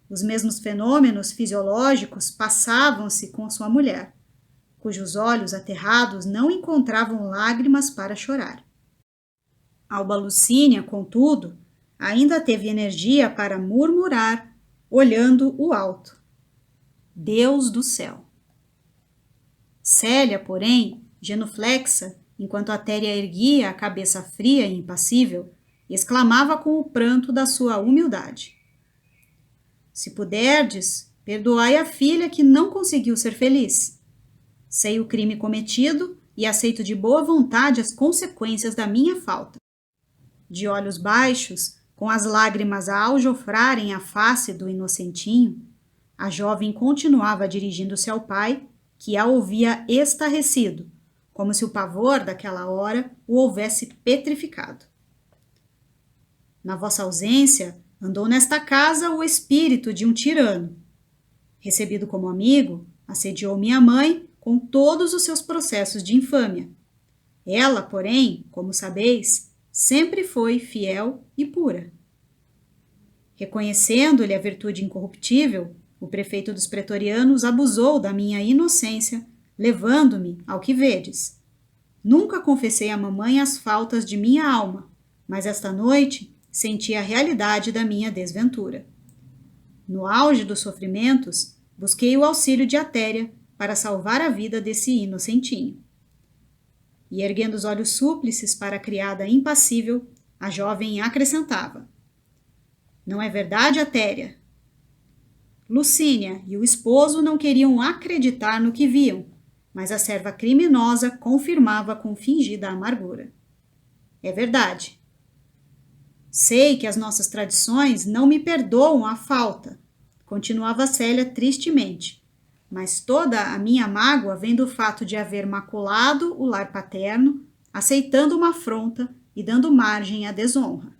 Os mesmos fenômenos fisiológicos passavam-se com sua mulher, cujos olhos aterrados não encontravam lágrimas para chorar. Alba Lucínia, contudo, ainda teve energia para murmurar, olhando o alto: Deus do céu! Célia, porém, genuflexa, enquanto Atéria erguia a cabeça fria e impassível, exclamava com o pranto da sua humildade: Se puderdes, perdoai a filha que não conseguiu ser feliz. Sei o crime cometido e aceito de boa vontade as consequências da minha falta. De olhos baixos, com as lágrimas a aljofrarem a face do inocentinho, a jovem continuava dirigindo-se ao pai, que a ouvia estarrecido, como se o pavor daquela hora o houvesse petrificado. Na vossa ausência, andou nesta casa o espírito de um tirano. Recebido como amigo, assediou minha mãe com todos os seus processos de infâmia. Ela, porém, como sabeis, sempre foi fiel e pura. Reconhecendo-lhe a virtude incorruptível, o prefeito dos pretorianos abusou da minha inocência, levando-me ao que vedes. Nunca confessei à mamãe as faltas de minha alma, mas esta noite senti a realidade da minha desventura. No auge dos sofrimentos, busquei o auxílio de Atéria para salvar a vida desse inocentinho. E erguendo os olhos súplices para a criada impassível, a jovem acrescentava: Não é verdade, Atéria? Lucínia e o esposo não queriam acreditar no que viam, mas a serva criminosa confirmava com fingida amargura. É verdade. Sei que as nossas tradições não me perdoam a falta, continuava Célia tristemente, mas toda a minha mágoa vem do fato de haver maculado o lar paterno, aceitando uma afronta e dando margem à desonra.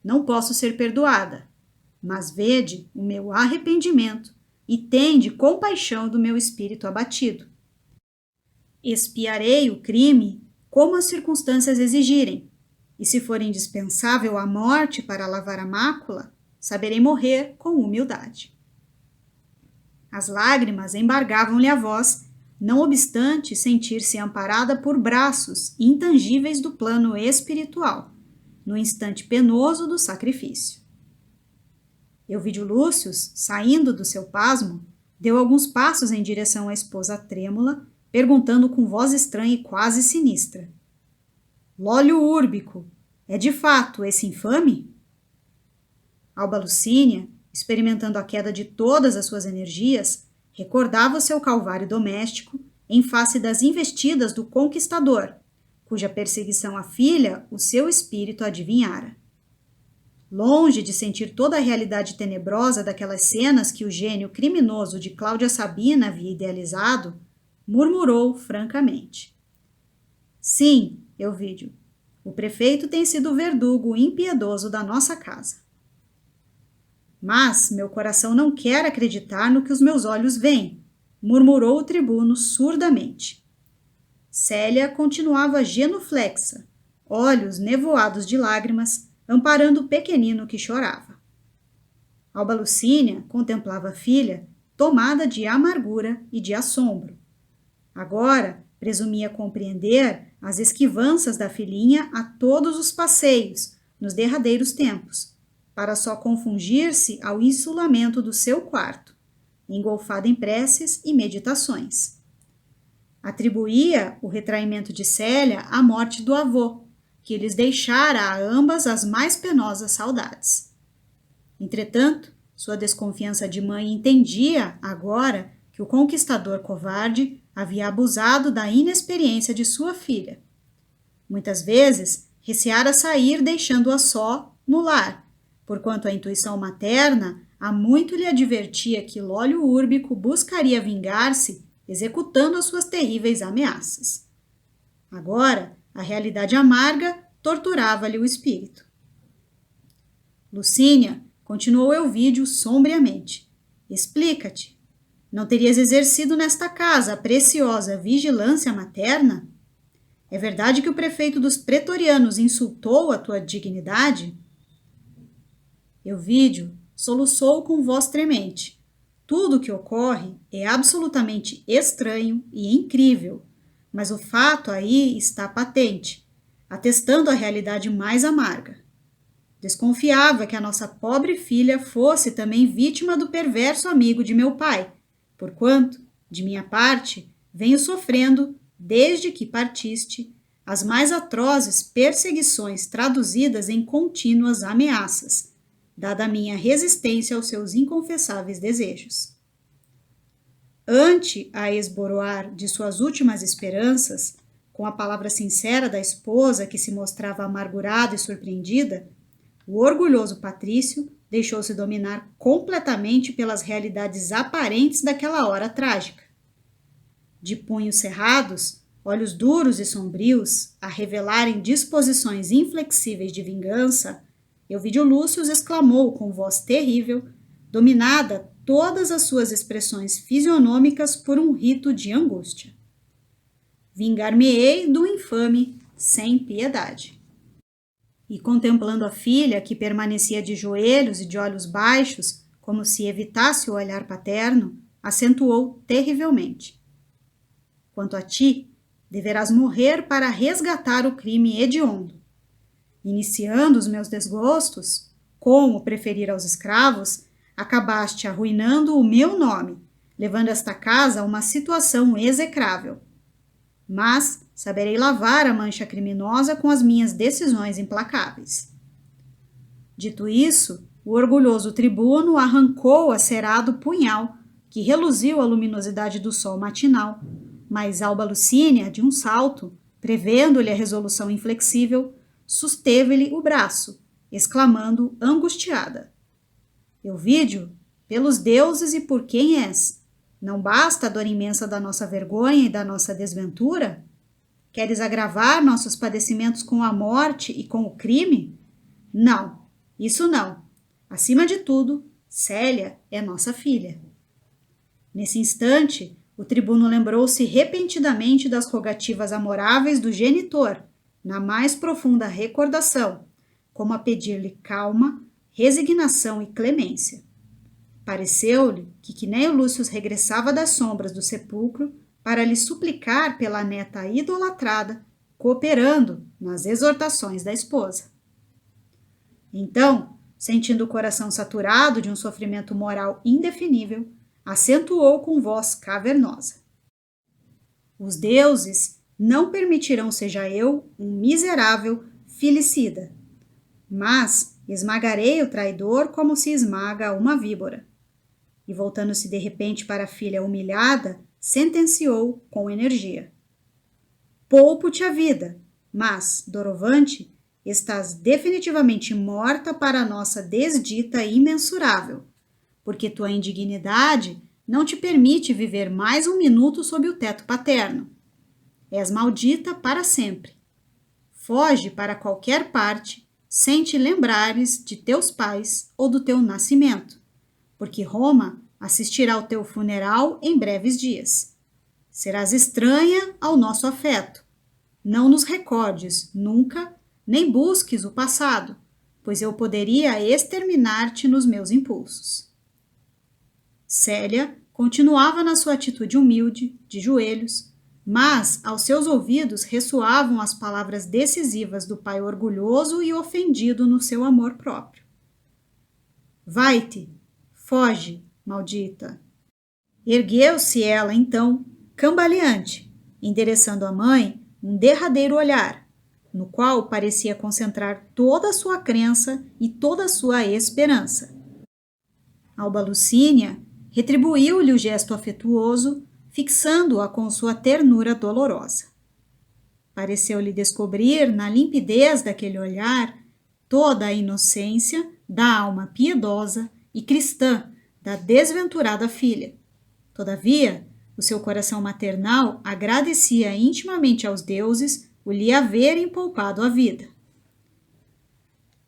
Não posso ser perdoada, mas vede o meu arrependimento e tende compaixão do meu espírito abatido. Expiarei o crime como as circunstâncias exigirem, e se for indispensável a morte para lavar a mácula, saberei morrer com humildade. As lágrimas embargavam-lhe a voz, não obstante sentir-se amparada por braços intangíveis do plano espiritual, no instante penoso do sacrifício. Euvídio Lúcius, saindo do seu pasmo, deu alguns passos em direção à esposa trêmula, perguntando com voz estranha e quase sinistra: Lólio Úrbico, é de fato esse infame? Alba Lucínia, experimentando a queda de todas as suas energias, recordava o seu calvário doméstico em face das investidas do conquistador, cuja perseguição à filha o seu espírito adivinhara. Longe de sentir toda a realidade tenebrosa daquelas cenas que o gênio criminoso de Cláudia Sabina havia idealizado, murmurou francamente: Sim, Euvídio, o prefeito tem sido o verdugo impiedoso da nossa casa. Mas meu coração não quer acreditar no que os meus olhos veem, murmurou o tribuno surdamente. Célia continuava genuflexa, olhos nevoados de lágrimas, amparando o pequenino que chorava. Alba Lucínia contemplava a filha, tomada de amargura e de assombro. Agora presumia compreender as esquivanças da filhinha a todos os passeios, nos derradeiros tempos, para só confungir-se ao insulamento do seu quarto, engolfada em preces e meditações. Atribuía o retraimento de Célia à morte do avô, que lhes deixara a ambas as mais penosas saudades. Entretanto, sua desconfiança de mãe entendia, agora, que o conquistador covarde havia abusado da inexperiência de sua filha. Muitas vezes, receara sair deixando-a só no lar, porquanto a intuição materna há muito lhe advertia que Lólio Úrbico buscaria vingar-se executando as suas terríveis ameaças. Agora, a realidade amarga torturava-lhe o espírito. Lucínia, continuou Euvídio sombriamente, explica-te. Não terias exercido nesta casa a preciosa vigilância materna? É verdade que o prefeito dos pretorianos insultou a tua dignidade? Euvídio soluçou com voz tremente. Tudo o que ocorre é absolutamente estranho e incrível, mas o fato aí está patente, atestando a realidade mais amarga. Desconfiava que a nossa pobre filha fosse também vítima do perverso amigo de meu pai, porquanto, de minha parte, venho sofrendo, desde que partiste, as mais atrozes perseguições traduzidas em contínuas ameaças, dada a minha resistência aos seus inconfessáveis desejos. Ante a esboroar de suas últimas esperanças, com a palavra sincera da esposa que se mostrava amargurada e surpreendida, o orgulhoso Patrício deixou-se dominar completamente pelas realidades aparentes daquela hora trágica. De punhos cerrados, olhos duros e sombrios, a revelarem disposições inflexíveis de vingança, Euvídio Lúcius exclamou com voz terrível, dominada todas as suas expressões fisionômicas por um rito de angústia: Vingar-me-ei do infame sem piedade. E contemplando a filha, que permanecia de joelhos e de olhos baixos, como se evitasse o olhar paterno, acentuou terrivelmente: Quanto a ti, deverás morrer para resgatar o crime hediondo. Iniciando os meus desgostos, como preferir aos escravos, acabaste arruinando o meu nome, levando esta casa a uma situação execrável. Mas saberei lavar a mancha criminosa com as minhas decisões implacáveis. Dito isso, o orgulhoso tribuno arrancou acerado punhal, que reluziu a luminosidade do sol matinal, mas Alba Lucínia, de um salto, prevendo-lhe a resolução inflexível, susteve-lhe o braço, exclamando angustiada: Euvídio, pelos deuses e por quem és? Não basta a dor imensa da nossa vergonha e da nossa desventura? Queres agravar nossos padecimentos com a morte e com o crime? Não, isso não. Acima de tudo, Célia é nossa filha. Nesse instante, o tribuno lembrou-se repentinamente das rogativas amoráveis do genitor, na mais profunda recordação, como a pedir-lhe calma, resignação e clemência. Pareceu-lhe que Cneio Lúcio regressava das sombras do sepulcro para lhe suplicar pela neta idolatrada, cooperando nas exortações da esposa. Então, sentindo o coração saturado de um sofrimento moral indefinível, acentuou com voz cavernosa: os deuses não permitirão seja eu um miserável filicida, mas esmagarei o traidor como se esmaga uma víbora. E voltando-se de repente para a filha humilhada, sentenciou com energia: poupo-te a vida, mas, doravante, estás definitivamente morta para a nossa desdita imensurável, porque tua indignidade não te permite viver mais um minuto sob o teto paterno. És maldita para sempre. Foge para qualquer parte, sem te lembrares de teus pais ou do teu nascimento, porque Roma assistirá ao teu funeral em breves dias. Serás estranha ao nosso afeto. Não nos recordes nunca, nem busques o passado, pois eu poderia exterminar-te nos meus impulsos. Célia continuava na sua atitude humilde, de joelhos, mas aos seus ouvidos ressoavam as palavras decisivas do pai orgulhoso e ofendido no seu amor próprio. Vai-te, foge, maldita. Ergueu-se ela, então, cambaleante, endereçando à mãe um derradeiro olhar, no qual parecia concentrar toda a sua crença e toda a sua esperança. Alba Lucínia retribuiu-lhe o gesto afetuoso, fixando-a com sua ternura dolorosa. Pareceu-lhe descobrir, na limpidez daquele olhar, toda a inocência da alma piedosa e cristã da desventurada filha. Todavia, o seu coração maternal agradecia intimamente aos deuses o lhe haverem poupado a vida.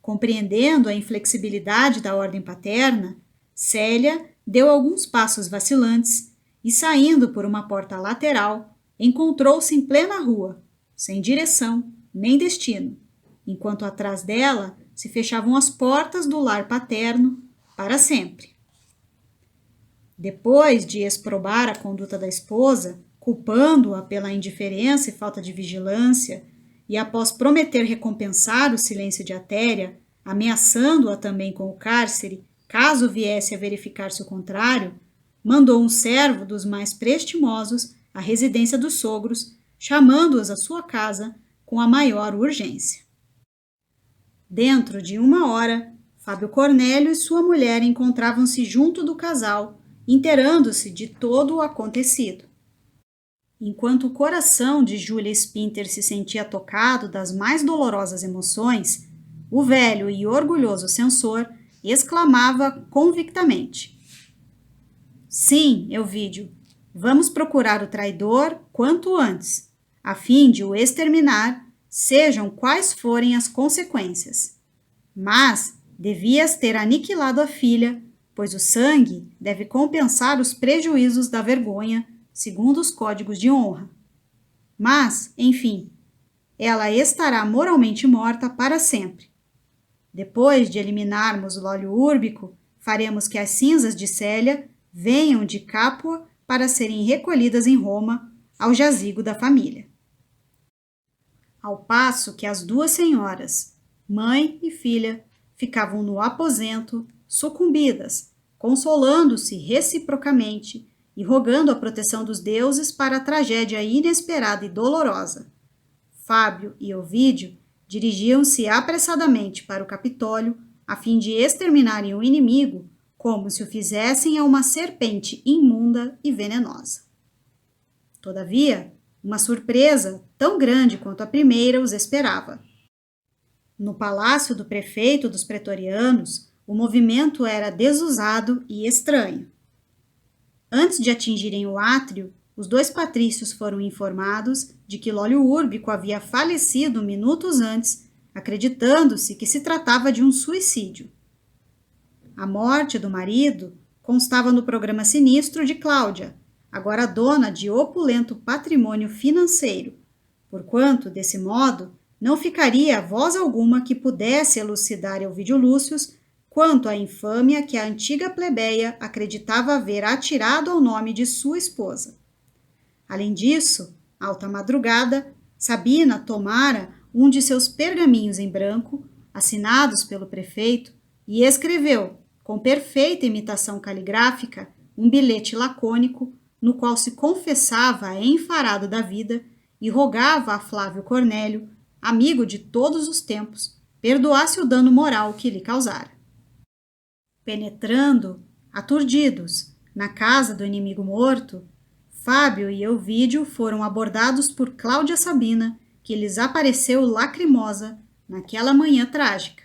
Compreendendo a inflexibilidade da ordem paterna, Célia deu alguns passos vacilantes e, saindo por uma porta lateral, encontrou-se em plena rua, sem direção nem destino, enquanto atrás dela se fechavam as portas do lar paterno para sempre. Depois de exprobar a conduta da esposa, culpando-a pela indiferença e falta de vigilância, e após prometer recompensar o silêncio de Atéria, ameaçando-a também com o cárcere, caso viesse a verificar-se o contrário, mandou um servo dos mais prestimosos à residência dos sogros, chamando-os à sua casa com a maior urgência. Dentro de 1 hora, Fábio Cornélio e sua mulher encontravam-se junto do casal, inteirando-se de todo o acontecido. Enquanto o coração de Júlia Spinter se sentia tocado das mais dolorosas emoções, o velho e orgulhoso censor exclamava convictamente: sim, Elvídio, vamos procurar o traidor quanto antes, a fim de o exterminar, sejam quais forem as consequências. Mas devias ter aniquilado a filha, pois o sangue deve compensar os prejuízos da vergonha, segundo os códigos de honra. Mas, enfim, ela estará moralmente morta para sempre. Depois de eliminarmos o óleo úrbico, faremos que as cinzas de Célia venham de Capua para serem recolhidas em Roma, ao jazigo da família. Ao passo que as duas senhoras, mãe e filha, ficavam no aposento, sucumbidas, consolando-se reciprocamente e rogando a proteção dos deuses para a tragédia inesperada e dolorosa. Fábio e Ovídio dirigiam-se apressadamente para o Capitólio a fim de exterminarem o inimigo, como se o fizessem a uma serpente imunda e venenosa. Todavia, uma surpresa tão grande quanto a primeira os esperava. No palácio do prefeito dos pretorianos, o movimento era desusado e estranho. Antes de atingirem o átrio, os 2 patrícios foram informados de que Lólio Úrbico havia falecido minutos antes, acreditando-se que se tratava de um suicídio. A morte do marido constava no programa sinistro de Cláudia, agora dona de opulento patrimônio financeiro, porquanto, desse modo, não ficaria voz alguma que pudesse elucidar Elvídio Lúcius quanto à infâmia que a antiga plebeia acreditava haver atirado ao nome de sua esposa. Além disso, alta madrugada, Sabina tomara um de seus pergaminhos em branco, assinados pelo prefeito, e escreveu, com perfeita imitação caligráfica, um bilhete lacônico, no qual se confessava enfarado da vida e rogava a Flávio Cornélio, amigo de todos os tempos, perdoasse o dano moral que lhe causara. Penetrando, aturdidos, na casa do inimigo morto, Fábio e Elvídio foram abordados por Cláudia Sabina, que lhes apareceu lacrimosa naquela manhã trágica.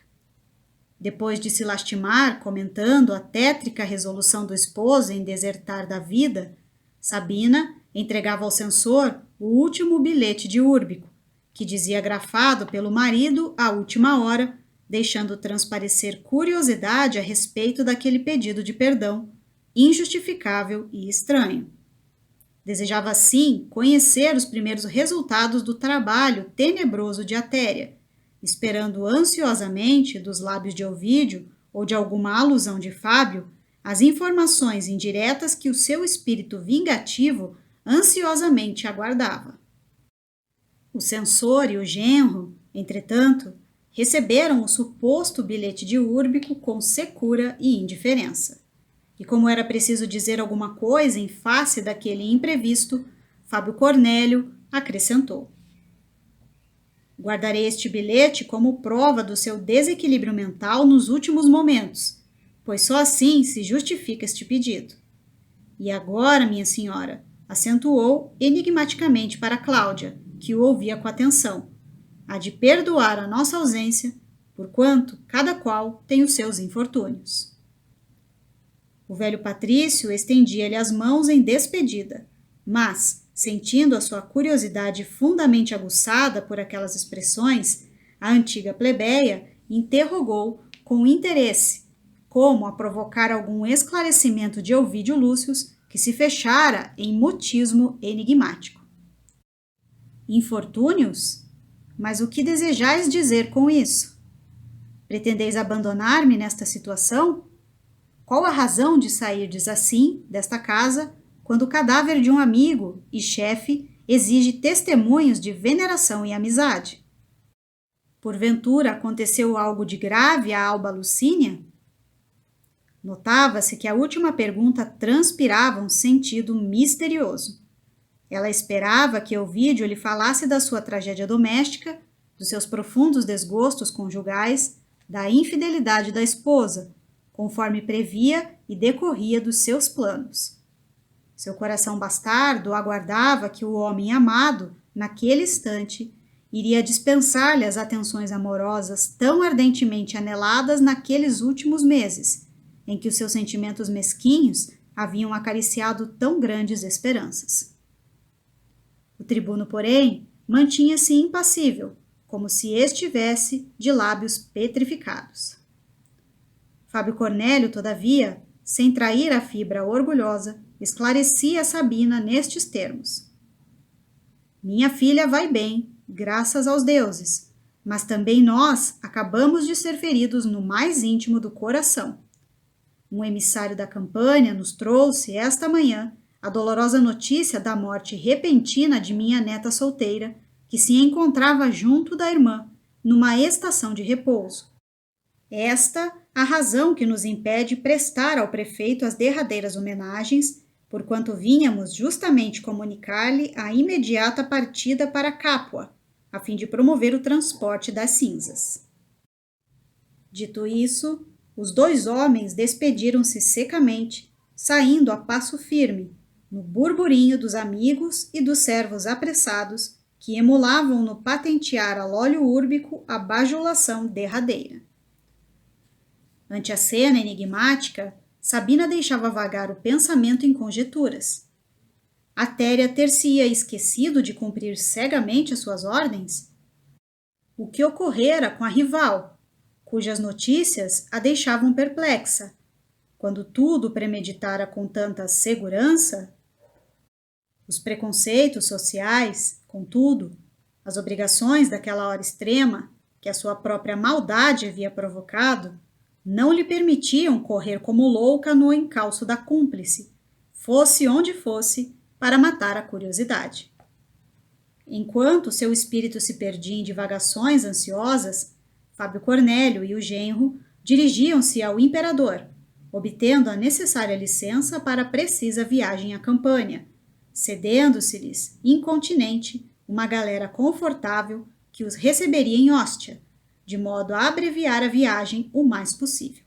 Depois de se lastimar, comentando a tétrica resolução do esposo em desertar da vida, Sabina entregava ao censor o último bilhete de Úrbico, que dizia grafado pelo marido à última hora, deixando transparecer curiosidade a respeito daquele pedido de perdão, injustificável e estranho. Desejava, assim, conhecer os primeiros resultados do trabalho tenebroso de Atéria, esperando ansiosamente dos lábios de Elvídio ou de alguma alusão de Fábio as informações indiretas que o seu espírito vingativo ansiosamente aguardava. O censor e o genro, entretanto, receberam o suposto bilhete de Úrbico com secura e indiferença. E como era preciso dizer alguma coisa em face daquele imprevisto, Fábio Cornélio acrescentou: guardarei este bilhete como prova do seu desequilíbrio mental nos últimos momentos, pois só assim se justifica este pedido. E agora, minha senhora, acentuou enigmaticamente para Cláudia, que o ouvia com atenção, há de perdoar a nossa ausência, porquanto cada qual tem os seus infortúnios. O velho Patrício estendia-lhe as mãos em despedida, mas, sentindo a sua curiosidade fundamente aguçada por aquelas expressões, a antiga plebeia interrogou com interesse, como a provocar algum esclarecimento de Elvídio Lúcius, que se fechara em mutismo enigmático. Infortúnios? Mas o que desejais dizer com isso? Pretendeis abandonar-me nesta situação? Qual a razão de sairdes assim desta casa, quando o cadáver de um amigo e chefe exige testemunhos de veneração e amizade? Porventura aconteceu algo de grave à Alba Lucínia? Notava-se que a última pergunta transpirava um sentido misterioso. Ela esperava que Elvídio lhe falasse da sua tragédia doméstica, dos seus profundos desgostos conjugais, da infidelidade da esposa, conforme previa e decorria dos seus planos. Seu coração bastardo aguardava que o homem amado, naquele instante, iria dispensar-lhe as atenções amorosas tão ardentemente aneladas naqueles últimos meses, em que os seus sentimentos mesquinhos haviam acariciado tão grandes esperanças. O tribuno, porém, mantinha-se impassível, como se estivesse de lábios petrificados. Fábio Cornélio, todavia, sem trair a fibra orgulhosa, esclarecia a Sabina nestes termos: minha filha vai bem, graças aos deuses, mas também nós acabamos de ser feridos no mais íntimo do coração. Um emissário da campanha nos trouxe, esta manhã, a dolorosa notícia da morte repentina de minha neta solteira, que se encontrava junto da irmã, numa estação de repouso. Esta a razão que nos impede prestar ao prefeito as derradeiras homenagens, porquanto vínhamos justamente comunicar-lhe a imediata partida para Capua, a fim de promover o transporte das cinzas. Dito isso, os dois homens despediram-se secamente, saindo a passo firme, no burburinho dos amigos e dos servos apressados que emulavam no patentear a l'óleo úrbico a bajulação derradeira. Ante a cena enigmática, Sabina deixava vagar o pensamento em conjeturas. Atéria ter-se-ia esquecido de cumprir cegamente as suas ordens? O que ocorrera com a rival, cujas notícias a deixavam perplexa? quando tudo premeditara com tanta segurança? Os preconceitos sociais, contudo, as obrigações daquela hora extrema, que a sua própria maldade havia provocado, não lhe permitiam correr como louca no encalço da cúmplice, fosse onde fosse, para matar a curiosidade. Enquanto seu espírito se perdia em divagações ansiosas, Fábio Cornélio e o genro dirigiam-se ao imperador, obtendo a necessária licença para a precisa viagem à Campânia, cedendo-se-lhes, incontinente, uma galera confortável que os receberia em Hóstia, de modo a abreviar a viagem o mais possível.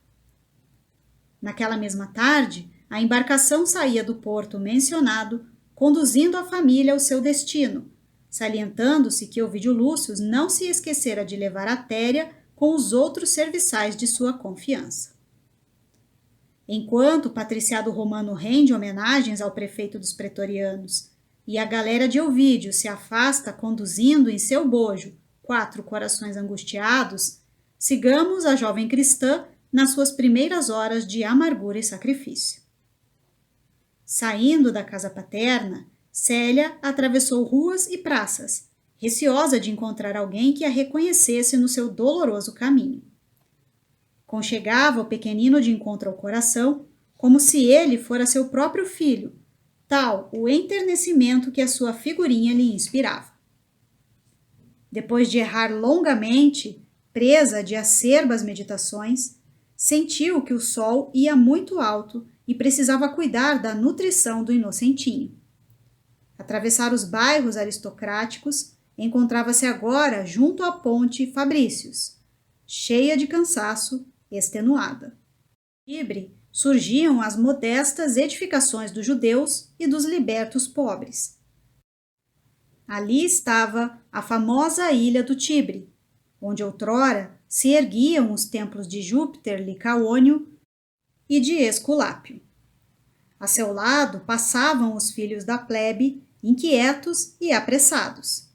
Naquela mesma tarde, a embarcação saía do porto mencionado, conduzindo a família ao seu destino, salientando-se que Ovídio Lúcio não se esquecera de levar a Téria com os outros serviçais de sua confiança. Enquanto o patriciado romano rende homenagens ao prefeito dos pretorianos e a galera de Ovídio se afasta conduzindo em seu bojo 4 corações angustiados, sigamos a jovem cristã nas suas primeiras horas de amargura e sacrifício. Saindo da casa paterna, Célia atravessou ruas e praças, receosa de encontrar alguém que a reconhecesse no seu doloroso caminho. Conchegava o pequenino de encontro ao coração, como se ele fora seu próprio filho, tal o enternecimento que a sua figurinha lhe inspirava. Depois de errar longamente, presa de acerbas meditações, sentiu que o sol ia muito alto e precisava cuidar da nutrição do inocentinho. Atravessar os bairros aristocráticos, encontrava-se agora junto à ponte Fabrícios, cheia de cansaço, extenuada. Tibre surgiam as modestas edificações dos judeus e dos libertos pobres. Ali estava a famosa ilha do Tibre, onde outrora se erguiam os templos de Júpiter Licaônio e de Esculápio. A seu lado passavam os filhos da plebe, inquietos e apressados.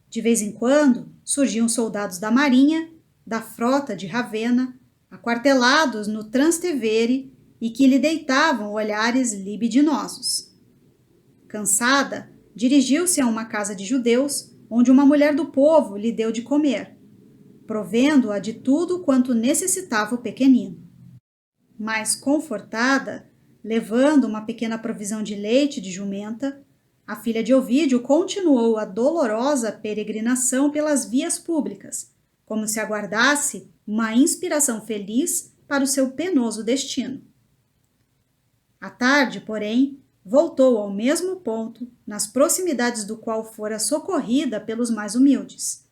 De vez em quando surgiam soldados da marinha, da frota de Ravenna, aquartelados no Transtevere e que lhe deitavam olhares libidinosos. Cansada, dirigiu-se a uma casa de judeus, onde uma mulher do povo lhe deu de comer, provendo-a de tudo quanto necessitava o pequenino. Mais confortada, levando uma pequena provisão de leite de jumenta, a filha de Ovídio continuou a dolorosa peregrinação pelas vias públicas, como se aguardasse uma inspiração feliz para o seu penoso destino. À tarde, porém, voltou ao mesmo ponto, nas proximidades do qual fora socorrida pelos mais humildes.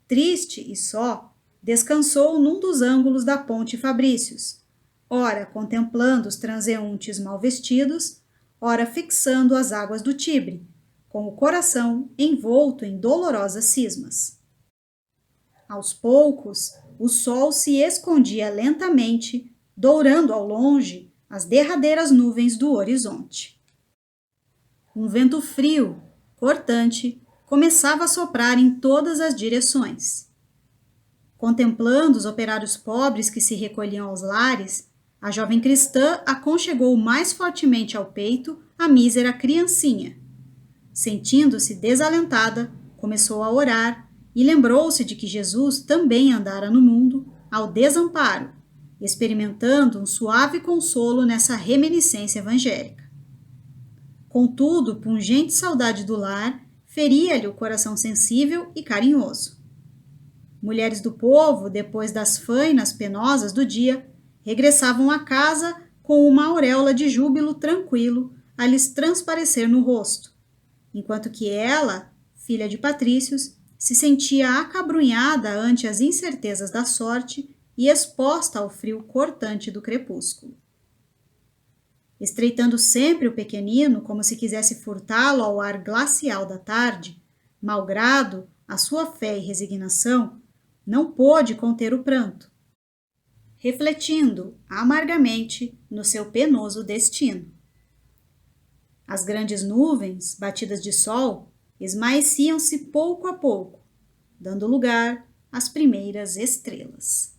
Triste e só, descansou num dos ângulos da ponte Fabrícios, ora contemplando os transeuntes mal vestidos, ora fixando as águas do Tibre, com o coração envolto em dolorosas cismas. Aos poucos, o sol se escondia lentamente, dourando ao longe as derradeiras nuvens do horizonte. Um vento frio, cortante, começava a soprar em todas as direções. Contemplando os operários pobres que se recolhiam aos lares, a jovem cristã aconchegou mais fortemente ao peito a mísera criancinha. Sentindo-se desalentada, começou a orar e lembrou-se de que Jesus também andara no mundo ao desamparo, experimentando um suave consolo nessa reminiscência evangélica. Contudo, pungente saudade do lar feria-lhe o coração sensível e carinhoso. Mulheres do povo, depois das fainas penosas do dia, regressavam a casa com uma auréola de júbilo tranquilo a lhes transparecer no rosto, enquanto que ela, filha de patrícios, se sentia acabrunhada ante as incertezas da sorte e exposta ao frio cortante do crepúsculo. Estreitando sempre o pequenino como se quisesse furtá-lo ao ar glacial da tarde, malgrado a sua fé e resignação, não pôde conter o pranto, refletindo amargamente no seu penoso destino. As grandes nuvens, batidas de sol, esmaeciam-se pouco a pouco, dando lugar às primeiras estrelas.